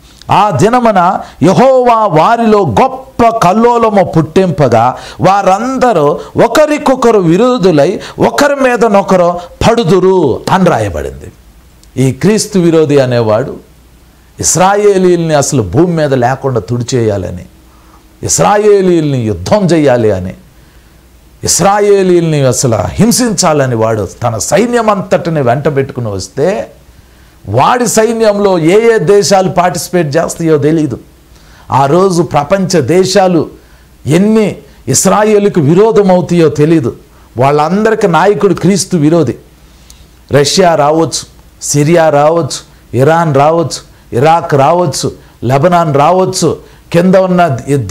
ఆ దినమున యెహోవా వారిలో గొప్ప కల్లోలము పుట్టింపగా వారందరూ ఒకరికొకరు విరోధులై ఒకరి మీదనొకరు పడుదురు అని రాయబడింది. ఈ క్రీస్తు విరోధి అనేవాడు ఇశ్రాయేలీల్ని అసలు భూమి మీద లేకుండా తుడిచేయాలని, ఇశ్రాయేలీల్ని యుద్ధం చేయాలి అని, ఇశ్రాయేలీల్ని అసలు హింసించాలని వాడు తన సైన్యం అంతటిని వెంట పెట్టుకుని వస్తే, వాడి సైన్యంలో ఏ ఏ దేశాలు పార్టిసిపేట్ చేస్తాయో తెలియదు. ఆ రోజు ప్రపంచ దేశాలు ఎన్ని ఇశ్రాయేలుకు విరోధం అవుతాయో తెలియదు. వాళ్ళందరికీ నాయకుడు క్రీస్తు విరోధి. రష్యా రావచ్చు, సిరియా రావచ్చు, ఇరాన్ రావచ్చు, ఇరాక్ రావచ్చు, లెబనాన్ రావచ్చు, కింద ఉన్న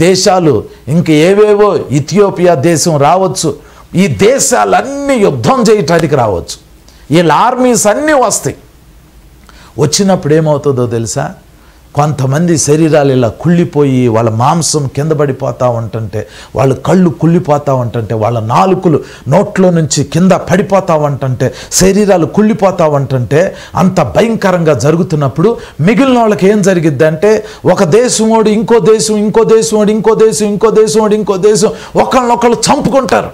దేశాలు ఇంక ఏవేవో, ఇథియోపియా దేశం రావచ్చు. ఈ దేశాలన్నీ యుద్ధం చేయటానికి రావచ్చు. వీళ్ళ ఆర్మీస్ అన్నీ వస్తాయి. వచ్చినప్పుడు ఏమవుతుందో తెలుసా? కొంతమంది శరీరాలు ఇలా కుళ్ళిపోయి వాళ్ళ మాంసం కింద పడిపోతూ ఉంటుంటే, వాళ్ళ కళ్ళు కుళ్ళిపోతూ ఉంటుంటే, వాళ్ళ నాలుకలు నోట్లో నుంచి కింద పడిపోతూ ఉంటుంటే, శరీరాలు కుళ్ళిపోతూ ఉంటుంటే, అంత భయంకరంగా జరుగుతున్నప్పుడు మిగిలిన వాళ్ళకి ఏం జరిగిద్దంటే, ఒక దేశమోడు ఇంకో దేశం, ఇంకో దేశమోడు ఇంకో దేశం, ఇంకో దేశమోడు ఇంకో దేశం ఒకళ్ళనొకళ్ళు చంపుకుంటారు.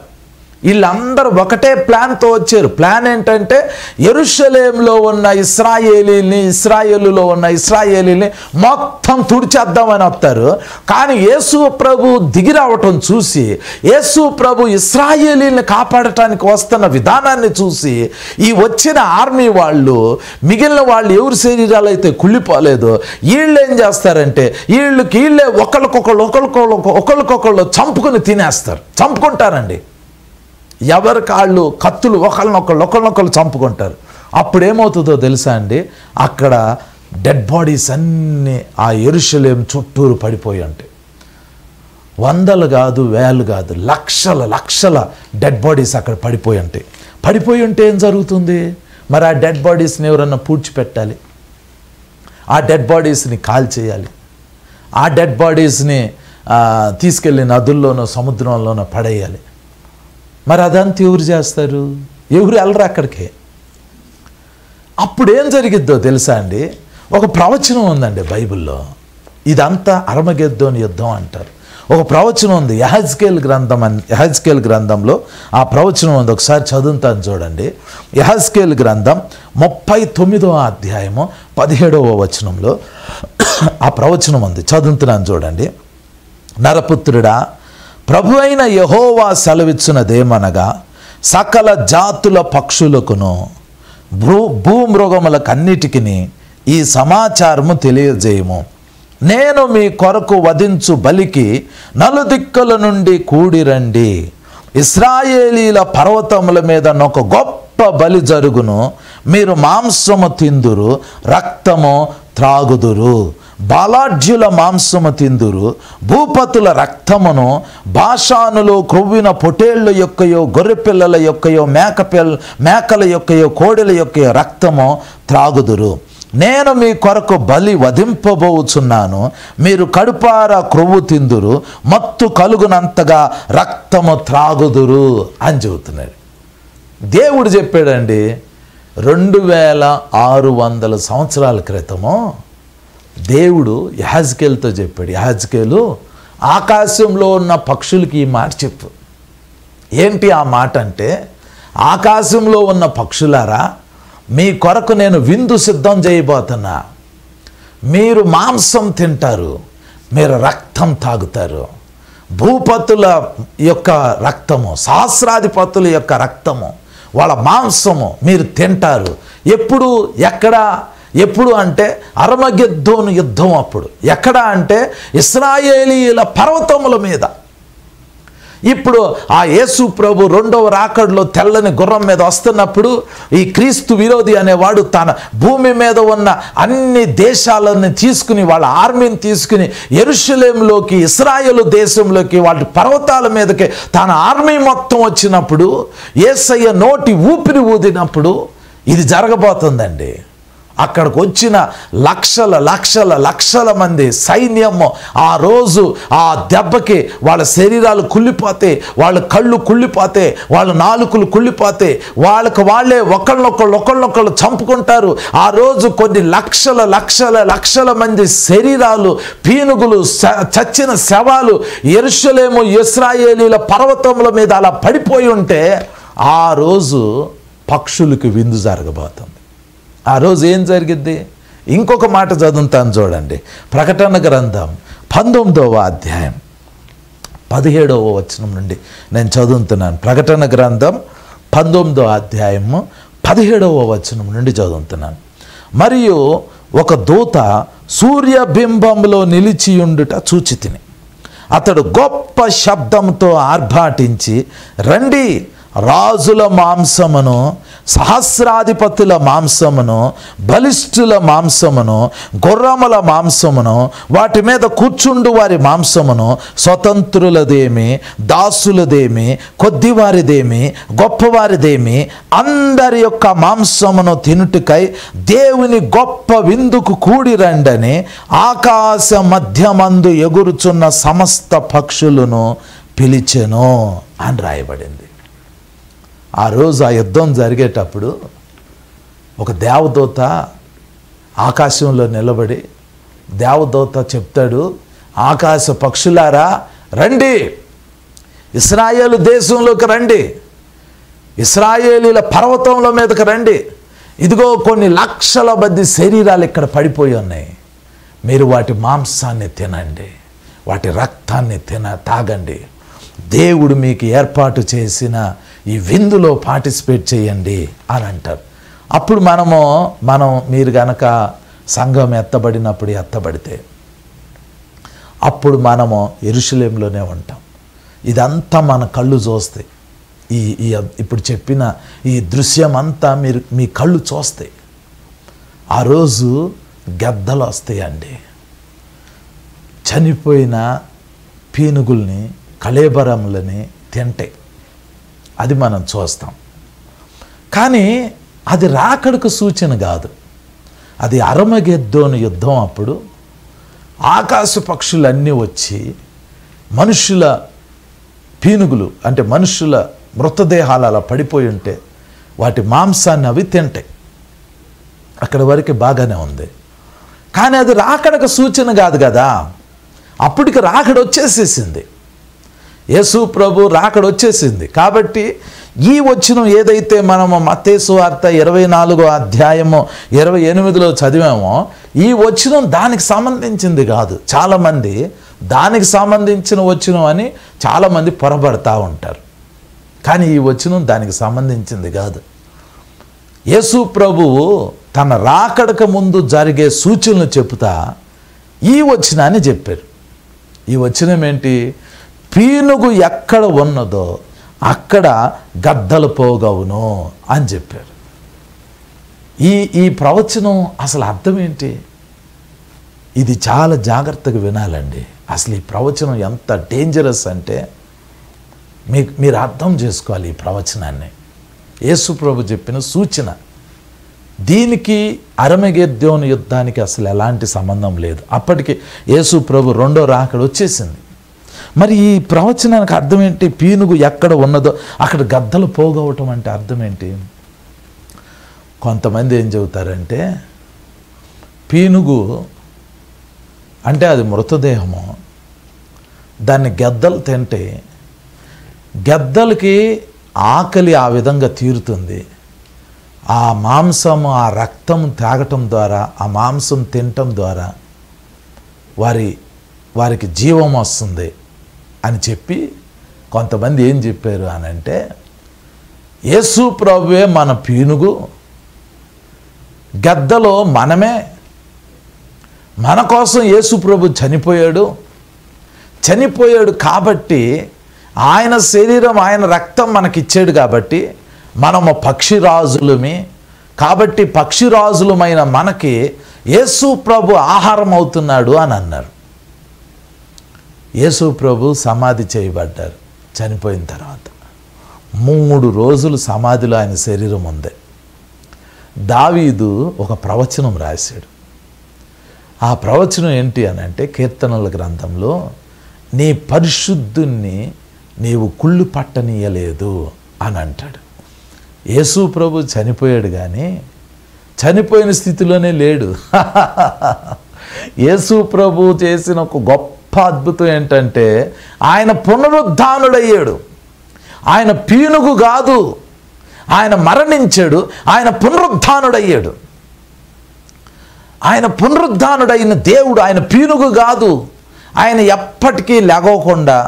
వీళ్ళందరూ ఒకటే ప్లాన్తో వచ్చారు. ప్లాన్ ఏంటంటే, యెరూషలేములో ఉన్న ఇశ్రాయేలులో ఉన్న ఇశ్రాయేలీని మొత్తం తుడిచేద్దామని వస్తారు. కానీ యేసు ప్రభు దిగి రావటం చూసి, యేసు ప్రభు ఇశ్రాయేలీని కాపాడటానికి వస్తున్న విధానాన్ని చూసి, ఈ వచ్చిన ఆర్మీ వాళ్ళు, మిగిలిన వాళ్ళు ఎవరి శరీరాలు అయితే కుళ్ళిపోలేదో, వీళ్ళు ఏం చేస్తారంటే, వీళ్ళే ఒకళ్ళకొకళ్ళు చంపుకుని తినేస్తారు, చంపుకుంటారండి. ఎవరి కాళ్ళు కత్తులు ఒకళ్ళనొకళ్ళు చంపుకుంటారు. అప్పుడు ఏమవుతుందో తెలుసా అండి? అక్కడ డెడ్ బాడీస్ అన్నీ ఆ యెరూషలేము చుట్టూరు పడిపోయి ఉంటాయి. వందలు కాదు, వేలు కాదు, లక్షల లక్షల డెడ్ బాడీస్ అక్కడ పడిపోయి ఉంటాయి. పడిపోయి ఉంటే ఏం జరుగుతుంది? మరి ఆ డెడ్ బాడీస్ని ఎవరన్నా పూడ్చిపెట్టాలి, ఆ డెడ్ బాడీస్ని కాల్చేయాలి, ఆ డెడ్ బాడీస్ని తీసుకెళ్ళి నదుల్లోనో సముద్రంలోనో పడేయాలి. మరి అదంతా ఎవరు చేస్తారు? ఎవరు వెళ్ళరు అక్కడికి. అప్పుడు ఏం జరిగిద్దో తెలుసా అండి? ఒక ప్రవచనం ఉందండి బైబిల్లో. ఇదంతా అర్మగెద్దోను యుద్ధం అంటారు. ఒక ప్రవచనం ఉంది, యెహెజ్కేలు గ్రంథంలో ఆ ప్రవచనం ఉంది. ఒకసారి చదువుతాను చూడండి. యెహెజ్కేలు గ్రంథం 39వ అధ్యాయము 17వ వచనంలో ఆ ప్రవచనం ఉంది, చదువుతున్నాను చూడండి. నరపుత్రుడా, ప్రభు అయిన యెహోవా సెలవిచ్చినదేమనగా, సకల జాతుల పక్షులకును భూమృగములకన్నిటికీ ఈ సమాచారము తెలియజేయము. నేను మీ కొరకు వధించు బలికి నలుదిక్కుల నుండి కూడిరండి. ఇశ్రాయేలీల పర్వతముల మీద ఒక గొప్ప బలి జరుగును. మీరు మాంసము తిందురు, రక్తము త్రాగుదురు. బాలాఢ్యుల మాంసము తిందురు, భూపతుల రక్తమును, భాషానులో క్రొవ్విన పొటేళ్ల యొక్కయో, గొర్రెపిల్లల యొక్కయో, మేకల యొక్కయో, కోడెల యొక్కయో రక్తము త్రాగుదురు. నేను మీ కొరకు బలి వధింపబోచున్నాను, మీరు కడుపారా క్రొవ్వు తిందురు, మత్తు కలుగునంతగా రక్తము త్రాగుదురు అని చెబుతున్నాడు. దేవుడు చెప్పాడండి 2600 సంవత్సరాల క్రితము దేవుడు యెహెజ్కేలుతో చెప్పాడు. యెహెజ్కేలు, ఆకాశంలో ఉన్న పక్షులకి ఈ మాట చెప్పు. ఏంటి ఆ మాట అంటే, ఆకాశంలో ఉన్న పక్షులారా, మీ కొరకు నేను విందు సిద్ధం చేయబోతున్నా. మీరు మాంసం తింటారు, మీరు రక్తం తాగుతారు. భూపతుల యొక్క రక్తము, సహస్రాధిపతుల యొక్క రక్తము, వాళ్ళ మాంసము మీరు తింటారు. ఎప్పుడు, ఎక్కడ? ఎప్పుడు అంటే అర్మగెద్దోను యుద్ధం అప్పుడు. ఎక్కడ అంటే ఇశ్రాయేలీయుల పర్వతముల మీద. ఇప్పుడు ఆ యేసు ప్రభు రెండవ రాకడలో తెల్లని గుర్రం మీద వస్తున్నప్పుడు ఈ క్రీస్తు విరోధి అనేవాడు తన భూమి మీద ఉన్న అన్ని దేశాలను తీసుకుని, వాళ్ళ ఆర్మీని తీసుకుని యెరూషలేములోకి, ఇశ్రాయేలు దేశంలోకి, వాళ్ళ పర్వతాల మీదకి తన ఆర్మీ మొత్తం వచ్చినప్పుడు, యేసయ్య నోటి ఊపిరి ఊదినప్పుడు ఇది జరగబోతుందండి. అక్కడికి వచ్చిన లక్షల మంది సైన్యము ఆ రోజు ఆ దెబ్బకి వాళ్ళ శరీరాలు కుళ్ళిపోతే, వాళ్ళ కళ్ళు కుళ్ళిపోతే, వాళ్ళ నాలుకలు కుళ్ళిపోతే, వాళ్ళే ఒకళ్ళొకళ్ళు చంపుకుంటారు. ఆ రోజు కొన్ని లక్షల మంది శరీరాలు, పీనుగులు, చచ్చిన శవాలు యెరూషలేము ఇశ్రాయేలీల పర్వతముల మీద అలా పడిపోయి ఉంటే, ఆ రోజు పక్షులకు విందు జరగబోతుంది. ఆ రోజు ఏం జరిగిద్ది? ఇంకొక మాట చదువుతాను చూడండి. ప్రకటన గ్రంథం 19వ అధ్యాయం 17వ వచనం నుండి నేను చదువుతున్నాను. ప్రకటన గ్రంథం 19వ అధ్యాయము 17వ వచనం నుండి చదువుతున్నాను. మరియు ఒక దూత సూర్యబింబంలో నిలిచియుండుట చూచితిని. అతడు గొప్ప శబ్దంతో ఆర్భాటించి, రండి, రాజుల మాంసమును, సహస్రాధిపతుల మాంసమును, బలిష్ఠుల మాంసమును, గుర్రముల మాంసమును, వాటి మీద కూర్చుండు వారి మాంసమును, స్వతంత్రులదేమి, దాసులదేమి, కొద్దివారిదేమి, గొప్పవారిదేమి, అందరి యొక్క మాంసమును తినుటకై దేవుని గొప్ప విందుకు కూడి రండని ఆకాశ మధ్యమందు ఎగురుచున్న సమస్త పక్షులను పిలిచెను అని రాయబడింది. ఆ రోజు ఆ యుద్ధం జరిగేటప్పుడు ఒక దేవదూత ఆకాశంలో నిలబడి దేవదూత చెప్తాడు, ఆకాశ పక్షులారా రండి, ఇశ్రాయేలు దేశంలోకి రండి, ఇశ్రాయేలీల పర్వతముల మీదకి రండి. ఇదిగో కొన్ని లక్షల మంది శరీరాలు ఇక్కడ పడిపోయి ఉన్నాయి. మీరు వాటి మాంసాన్ని తినండి, వాటి రక్తాన్ని తాగండి. దేవుడు మీకు ఏర్పాటు చేసిన ఈ విందులో పార్టిసిపేట్ చేయండి అని అంటారు. అప్పుడు మీరు గనక సంఘం ఎత్తబడితే అప్పుడు మనము యెరూషలేములోనే ఉంటాం. ఇదంతా మన కళ్ళు చూస్తాయి. ఇప్పుడు చెప్పిన ఈ దృశ్యం అంతా మీ కళ్ళు చూస్తాయి. ఆ రోజు గద్దలు వస్తాయండి, చనిపోయిన పీనుగుల్ని, కళేబరములని తింటాయి. అది మనం చూస్తాం. కానీ అది రాకడకు సూచన కాదు. అది అర్మగెద్దోను యుద్ధం అప్పుడు ఆకాశ పక్షులన్నీ వచ్చి మనుషుల పీనుగులు, అంటే మనుషుల మృతదేహాలు అలా పడిపోయి ఉంటే వాటి మాంసాన్ని అవి తింటాయి. అక్కడి వరకు బాగానే ఉంది. కానీ అది రాకడకు సూచన కాదు కదా. అప్పటికి రాకడ వచ్చేసేసింది. యేసు ప్రభు రాకడ వచ్చేసింది. కాబట్టి ఈ వచనం ఏదైతే మనము మత్తయి సువార్త 24వ అధ్యాయము 28లో చదివామో, ఈ వచనం దానికి సంబంధించింది కాదు. చాలామంది దానికి సంబంధించిన వచనం అని చాలామంది పొరబడతా ఉంటారు. కానీ ఈ వచనం దానికి సంబంధించింది కాదు. యేసు ప్రభువు తన రాకడకు ముందు జరిగే సూచనలు చెప్తా ఈ వచనాన్ని చెప్పారు. ఈ వచనం ఏంటి? పీనుగు ఎక్కడ ఉన్నదో అక్కడ గద్దలు పోగవును అని చెప్పారు. ఈ ప్రవచనం అసలు అర్థం ఏంటి? ఇది చాలా జాగ్రత్తగా వినాలండి. అసలు ఈ ప్రవచనం ఎంత డేంజరస్ అంటే మీరు అర్థం చేసుకోవాలి ఈ ప్రవచనాన్ని. యేసు ప్రభు చెప్పిన సూచన. దీనికి అరమగెద్దోను యుద్ధానికి అసలు ఎలాంటి సంబంధం లేదు. అప్పటికి యేసు ప్రభు రెండో రాకడ వచ్చేసింది. మరి ఈ ప్రవచనానికి అర్థం ఏంటి? పీనుగు ఎక్కడ ఉన్నదో అక్కడ గద్దలు పోగొట్టడం అంటే అర్థం ఏంటి? కొంతమంది ఏం చెబుతారంటే పీనుగు అంటే అది మృతదేహము, దాన్ని గద్దలు తింటే గద్దలకి ఆకలి ఆ విధంగా తీరుతుంది. ఆ మాంసము ఆ రక్తం తాగటం ద్వారా, ఆ మాంసం తినటం ద్వారా వారికి జీవం వస్తుంది అని చెప్పి కొంతమంది ఏం చెప్పారు అని అంటే యేసు ప్రభువే మన పీనుగు, గద్దలో మనమే, మన కోసం యేసు ప్రభు చనిపోయాడు కాబట్టి ఆయన శరీరం ఆయన రక్తం మనకిచ్చాడు కాబట్టి మనము పక్షిరాజులమే, కాబట్టి పక్షిరాజులమైన మనకి యేసు ప్రభు ఆహారం అవుతున్నాడు అని అన్నారు. యేసు ప్రభు సమాధి చేయబడ్డారు. చనిపోయిన తర్వాత 3 రోజులు సమాధిలో ఆయన శరీరం ఉంది. దావీదు ఒక ప్రవచనం రాశాడు. ఆ ప్రవచనం ఏంటి అని అంటే కీర్తనల గ్రంథంలో, నీ పరిశుద్ధుణ్ణి నీవు కుళ్ళు పట్టనీయలేదు అని అంటాడు. యేసు ప్రభు చనిపోయాడు కానీ చనిపోయిన స్థితిలోనే లేడు. యేసు ప్రభు చేసిన ఒక గొప్ప అద్భుతం ఏంటంటే ఆయన పునరుద్ధానుడయ్యాడు. ఆయన పీనుగు కాదు, ఆయన మరణించాడు, ఆయన పునరుద్ధానుడయ్యాడు. ఆయన పునరుద్ధానుడైన దేవుడు, ఆయన పీనుగు కాదు. ఆయన ఎప్పటికీ లెగవకుండా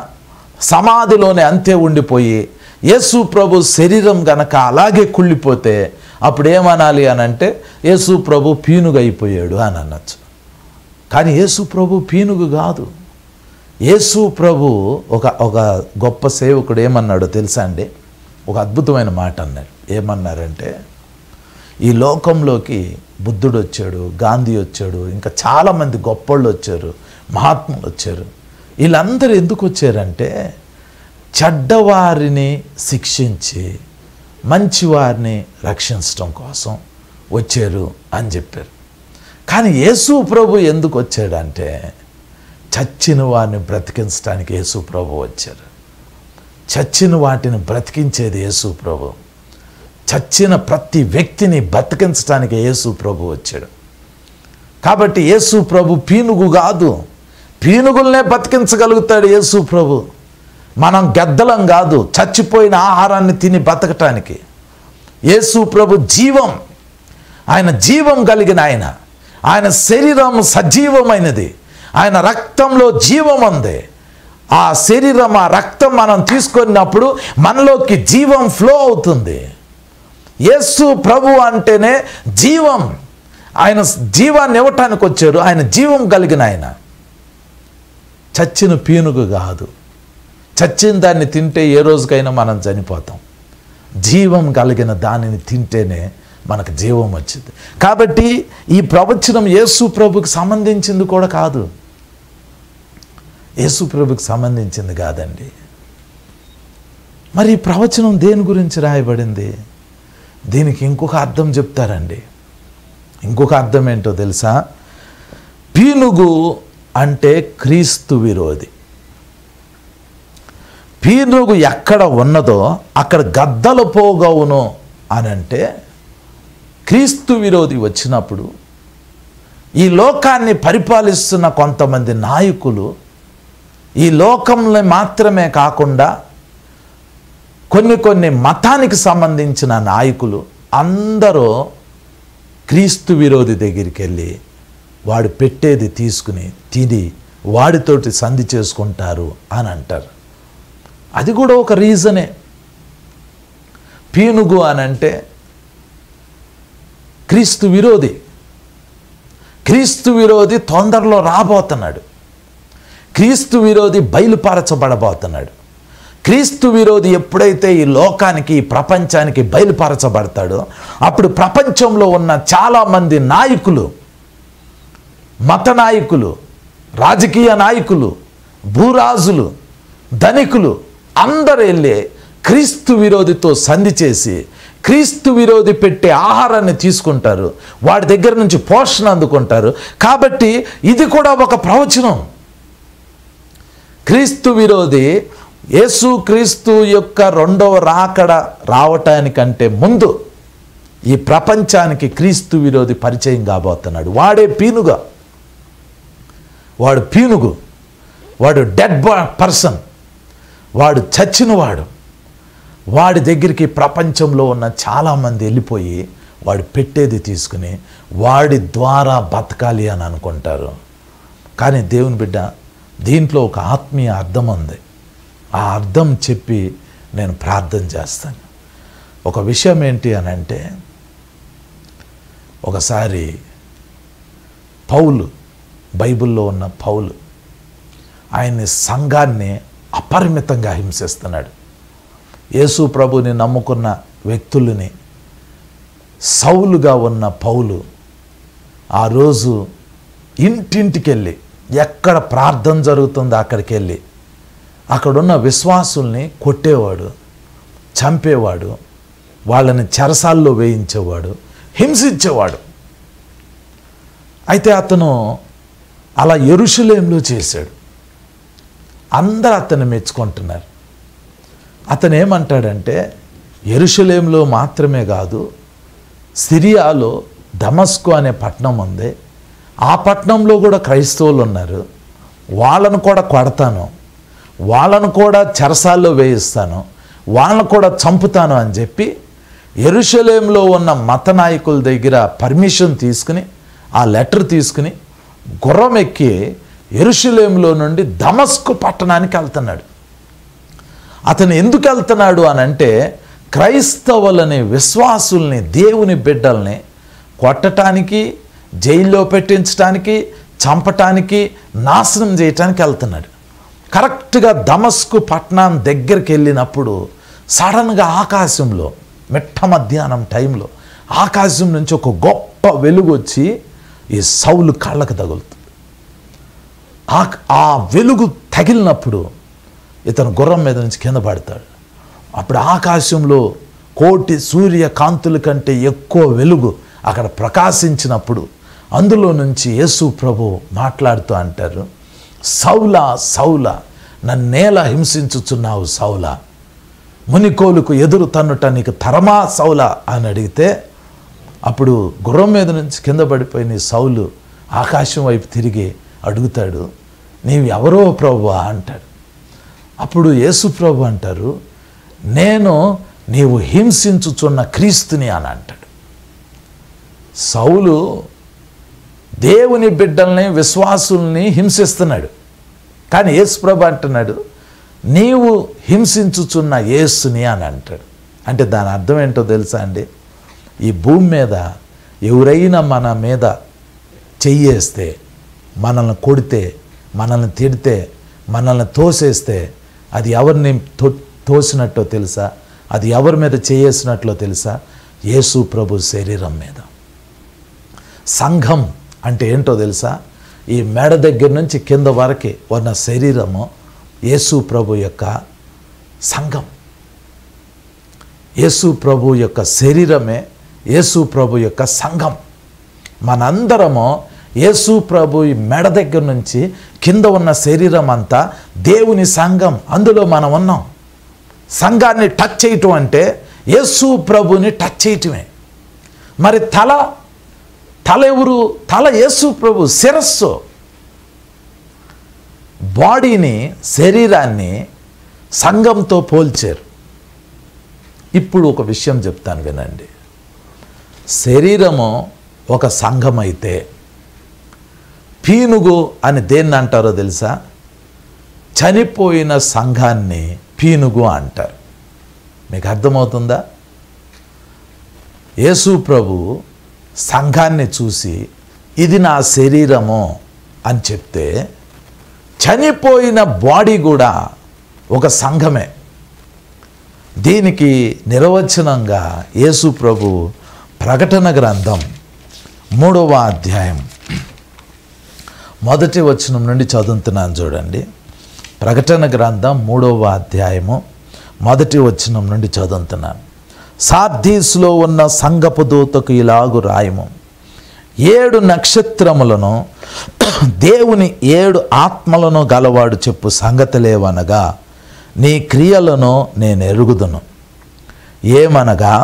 సమాధిలోనే అంతే ఉండిపోయి యేసు ప్రభు శరీరం గనక అలాగే కుళ్ళిపోతే అప్పుడు ఏమనాలి అని అంటే యేసు ప్రభు పీనుగు అయిపోయాడు అని అనొచ్చు. కానీ యేసు ప్రభు పీనుగు కాదు. యేసు ప్రభు ఒక గొప్ప సేవకుడు ఏమన్నాడో తెలుసా అండి? ఒక అద్భుతమైన మాట అన్నాడు. ఏమన్నారంటే, ఈ లోకంలోకి బుద్ధుడు వచ్చాడు, గాంధీ వచ్చాడు, ఇంకా చాలామంది గొప్పోళ్ళు వచ్చారు, మహాత్ములు వచ్చారు. వీళ్ళందరూ ఎందుకు వచ్చారంటే చెడ్డవారిని శిక్షించి మంచివారిని రక్షించడం కోసం వచ్చారు అని చెప్పారు. కానీ యేసు ప్రభు ఎందుకు వచ్చాడంటే చచ్చిన వారిని బ్రతికించడానికి యేసు ప్రభు వచ్చారు. చచ్చిన వాటిని బ్రతికించేది యేసు ప్రభు. చచ్చిన ప్రతి వ్యక్తిని బ్రతికించడానికి యేసు ప్రభు వచ్చాడు. కాబట్టి యేసు ప్రభు పీనుగు కాదు, పీనుగుల్నే బతికించగలుగుతాడు యేసు ప్రభు. మనం గద్దలం కాదు చచ్చిపోయిన ఆహారాన్ని తిని బతకటానికి. యేసు ప్రభు జీవం, ఆయన జీవం కలిగిన ఆయన శరీరం సజీవమైనది, ఆయన రక్తంలో జీవం ఉంది. ఆ శరీరం ఆ రక్తం మనం తీసుకున్నప్పుడు మనలోకి జీవం ఫ్లో అవుతుంది. యేసు ప్రభు అంటేనే జీవం. ఆయన జీవాన్ని ఇవ్వటానికి వచ్చారు. ఆయన జీవం కలిగిన ఆయన, చచ్చిన పీనుగు కాదు. చచ్చిన దాన్ని తింటే ఏ రోజుకైనా మనం చనిపోతాం. జీవం కలిగిన దానిని తింటేనే మనకు జీవం వచ్చింది. కాబట్టి ఈ ప్రవచనం యేసు ప్రభుకి సంబంధించింది కూడా కాదు. యేసు ప్రభుకి సంబంధించింది కాదండి. మరి ఈ ప్రవచనం దేని గురించి రాయబడింది? దీనికి ఇంకొక అర్థం చెప్తారండి. ఇంకొక అర్థం ఏంటో తెలుసా? పీనుగు అంటే క్రీస్తు విరోధి. పీనుగు ఎక్కడ ఉన్నదో అక్కడ గద్దలు పోగవును అని అంటే క్రీస్తు విరోధి వచ్చినప్పుడు ఈ లోకాన్ని పరిపాలిస్తున్న కొంతమంది నాయకులు, ఈ లోకంలో మాత్రమే కాకుండా కొన్ని మతానికి సంబంధించిన నాయకులు అందరూ క్రీస్తు విరోధి దగ్గరికి వెళ్ళి వాడు పెట్టేది తీసుకుని తిని వాడితోటి సంధి చేసుకుంటారు అని అంటారు. అది కూడా ఒక రీజనే. పీనుగు అని అంటే క్రీస్తు విరోధి. క్రీస్తు విరోధి తొందరలో రాబోతున్నాడు. క్రీస్తు విరోధి బయలుపరచబడబోతున్నాడు. క్రీస్తు విరోధి ఎప్పుడైతే ఈ లోకానికి, ఈ ప్రపంచానికి బయలుపరచబడతాడో అప్పుడు ప్రపంచంలో ఉన్న చాలామంది నాయకులు మత నాయకులు, రాజకీయ నాయకులు, భూరాజులు, ధనికులు అందరూ వెళ్ళి క్రీస్తు విరోధితో సంధి చేసి క్రీస్తు విరోధి పెట్టే ఆహారాన్ని తీసుకుంటారు, వాడి దగ్గర నుంచి పోషణ అందుకుంటారు. కాబట్టి ఇది కూడా ఒక ప్రవచనం. క్రీస్తు విరోధి యేసుక్రీస్తు యొక్క రెండవ రాకడ రావటానికంటే ముందు ఈ ప్రపంచానికి క్రీస్తు విరోధి పరిచయం కాబోతున్నాడు. వాడే పీనుగా, వాడు పీనుగు, వాడు డెడ్ పర్సన్, వాడు చచ్చినవాడు. వాడి దగ్గరికి ప్రపంచంలో ఉన్న చాలామంది వెళ్ళిపోయి వాడు పెట్టేది తీసుకుని వాడి ద్వారా బతకాలి అని అనుకుంటారు. కానీ దేవుని బిడ్డ, దీంట్లో ఒక ఆత్మీయ అర్థం ఉంది. ఆ అర్థం చెప్పి నేను ప్రార్థన చేస్తాను. ఒక విషయం ఏంటి అని అంటే, ఒకసారి పౌలు, బైబిల్లో ఉన్న పౌలు, ఆయన్ని సంఘాన్ని అపరిమితంగా హింసిస్తున్నాడు. యేసు ప్రభుని నమ్ముకున్న వ్యక్తులని సౌలుగా ఉన్న పౌలు ఆ రోజు ఇంటింటికి వెళ్ళి, ఎక్కడ ప్రార్థన జరుగుతుందో అక్కడికి వెళ్ళి అక్కడున్న విశ్వాసుల్ని కొట్టేవాడు, చంపేవాడు, వాళ్ళని చెరసాల్లో వేయించేవాడు, హింసించేవాడు. అయితే అతను అలా యెరూషలేములో చేశాడు. అందరూ అతన్ని మెచ్చుకుంటున్నారు. అతను ఏమంటాడంటే, యెరూషలేములో మాత్రమే కాదు, సిరియాలో దమస్కు అనే పట్టణం ఉంది, ఆ పట్టణంలో కూడా క్రైస్తవులు ఉన్నారు, వాళ్ళను కూడా కొడతాను, వాళ్ళను కూడా చెరసాల్లో వేయిస్తాను, వాళ్ళను కూడా చంపుతాను అని చెప్పి యెరూషలేములో ఉన్న మత నాయకుల దగ్గర పర్మిషన్ తీసుకుని, ఆ లెటర్ తీసుకుని గుర్రం ఎక్కి యెరూషలేములో నుండి దమస్కు పట్టణానికి వెళ్తున్నాడు. అతను ఎందుకు వెళ్తున్నాడు అని అంటే, క్రైస్తవులని, విశ్వాసుల్ని, దేవుని బిడ్డల్ని కొట్టడానికి, జైల్లో పెట్టించడానికి, చంపటానికి, నాశనం చేయటానికి వెళ్తున్నాడు. కరెక్ట్గా దమస్కు పట్టణం దగ్గరికి వెళ్ళినప్పుడు సడన్గా ఆకాశంలో, మిట్ట మధ్యాహ్నం టైంలో ఆకాశం నుంచి ఒక గొప్ప వెలుగు వచ్చి ఈ సౌలు కళ్ళకు తగులుతుంది. ఆ వెలుగు తగిలినప్పుడు ఇతను గుర్రం మీద నుంచి కింద పడతాడు. అప్పుడు ఆకాశంలో కోటి సూర్య కాంతుల కంటే ఎక్కువ వెలుగు అక్కడ ప్రకాశించినప్పుడు అందులో నుంచి యేసు ప్రభు మాట్లాడుతూ అంటారు, సౌలా సౌలా, నన్నేలా హింసించుచున్నావు సౌలా, మునికోలుకు ఎదురు తన్నుట నీకు తరమా సౌలా అని అడిగితే, అప్పుడు గుర్రం మీద నుంచి కింద పడిపోయిన సౌలు ఆకాశం వైపు తిరిగి అడుగుతాడు, నీవు ఎవరో ప్రభువా అంటాడు. అప్పుడు యేసు ప్రభు అంటారు, నేను నీవు హింసించుచున్న క్రీస్తుని అని అంటాడు. సౌలు దేవుని బిడ్డల్ని, విశ్వాసుల్ని హింసిస్తున్నాడు. కానీ యేసు ప్రభు అంటున్నాడు, నీవు హింసించుచున్న యేసుని అని అంటాడు. అంటే దాని అర్థం ఏంటో తెలుసా అండి? ఈ భూమి మీద ఎవరైనా మన మీద చెయ్యేస్తే, మనల్ని కొడితే, మనల్ని తిడితే, మనల్ని తోసేస్తే అది ఎవరిని తోసినట్టో తెలుసా? అది ఎవరి మీద చేయేసినట్లో తెలుసా? యేసు ప్రభు శరీరం మీద. సంఘం అంటే ఏంటో తెలుసా? ఈ మెడ దగ్గర నుంచి కింద వరకు ఉన్న శరీరము యేసు ప్రభు యొక్క సంఘం. యేసు ప్రభు యొక్క శరీరమే యేసు ప్రభు యొక్క సంఘం. మనందరము యేసు ప్రభు మెడ దగ్గర నుంచి కింద ఉన్న శరీరం అంతా దేవుని సంఘం. అందులో మనం ఉన్నాం. సంఘాన్ని టచ్ చేయటం అంటే యేసు ప్రభుని టచ్ చేయటమే. మరి తల ఎవరు? తల యేసు ప్రభు, శిరస్సు. బాడీని, శరీరాన్ని సంఘంతో పోల్చారు. ఇప్పుడు ఒక విషయం చెప్తాను వినండి. శరీరము ఒక సంఘం అయితే పీనుగు అని దేన్ని అంటారో తెలుసా? చనిపోయిన సంఘాన్ని పీనుగు అంటారు. మీకు అర్థమవుతుందా? యేసు ప్రభు సంఘాన్ని చూసి ఇది నా శరీరము అని చెప్తే, చనిపోయిన బాడీ కూడా ఒక సంఘమే. దీనికి నిర్వచనంగా యేసు ప్రభు ప్రకటన గ్రంథం 3వ అధ్యాయం మొదటి వచనం నుండి చదువుతున్నాను చూడండి. ప్రకటన గ్రంథం 3వ అధ్యాయము మొదటి వచనం నుండి చదువుతున్నాను. సార్దీస్లో ఉన్న సంఘపు దూతకు ఇలాగు రాయము, 7 నక్షత్రములను దేవుని 7 ఆత్మలను గలవాడు చెప్పు సంగతులేవనగా, నీ క్రియలను నేను ఎరుగుదును. ఏమనగా,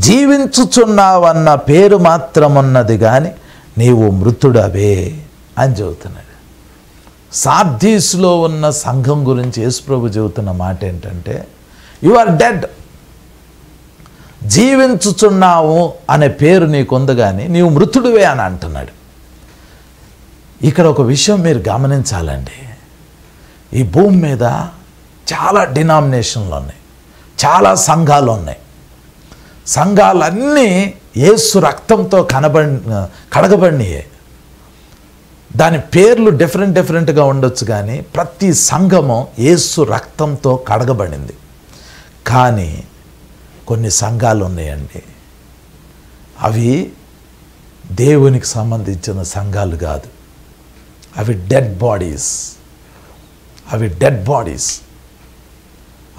జీవించుచున్నావన్న పేరు మాత్రమున్నది కానీ నీవు మృతుడవే అని చెబుతున్నాడు. సార్దీస్లో ఉన్న సంఘం గురించి యేసుప్రభు చెబుతున్న మాట ఏంటంటే, యు ఆర్ డెడ్, జీవించుచున్నావు అనే పేరు నీకుంది కానీ నీవు మృతుడివే అని అంటున్నాడు. ఇక్కడ ఒక విషయం మీరు గమనించాలండి. ఈ భూమి మీద చాలా డినామినేషన్లు ఉన్నాయి, చాలా సంఘాలు ఉన్నాయి. సంఘాలన్నీ యేసు రక్తంతో కడగబడినాయే. దాని పేర్లు డిఫరెంట్గా ఉండొచ్చు కానీ ప్రతి సంఘము యేసు రక్తంతో కడగబడింది. కానీ కొన్ని సంఘాలు ఉన్నాయండి, అవి దేవునికి సంబంధించిన సంఘాలు కాదు. అవి డెడ్ బాడీస్,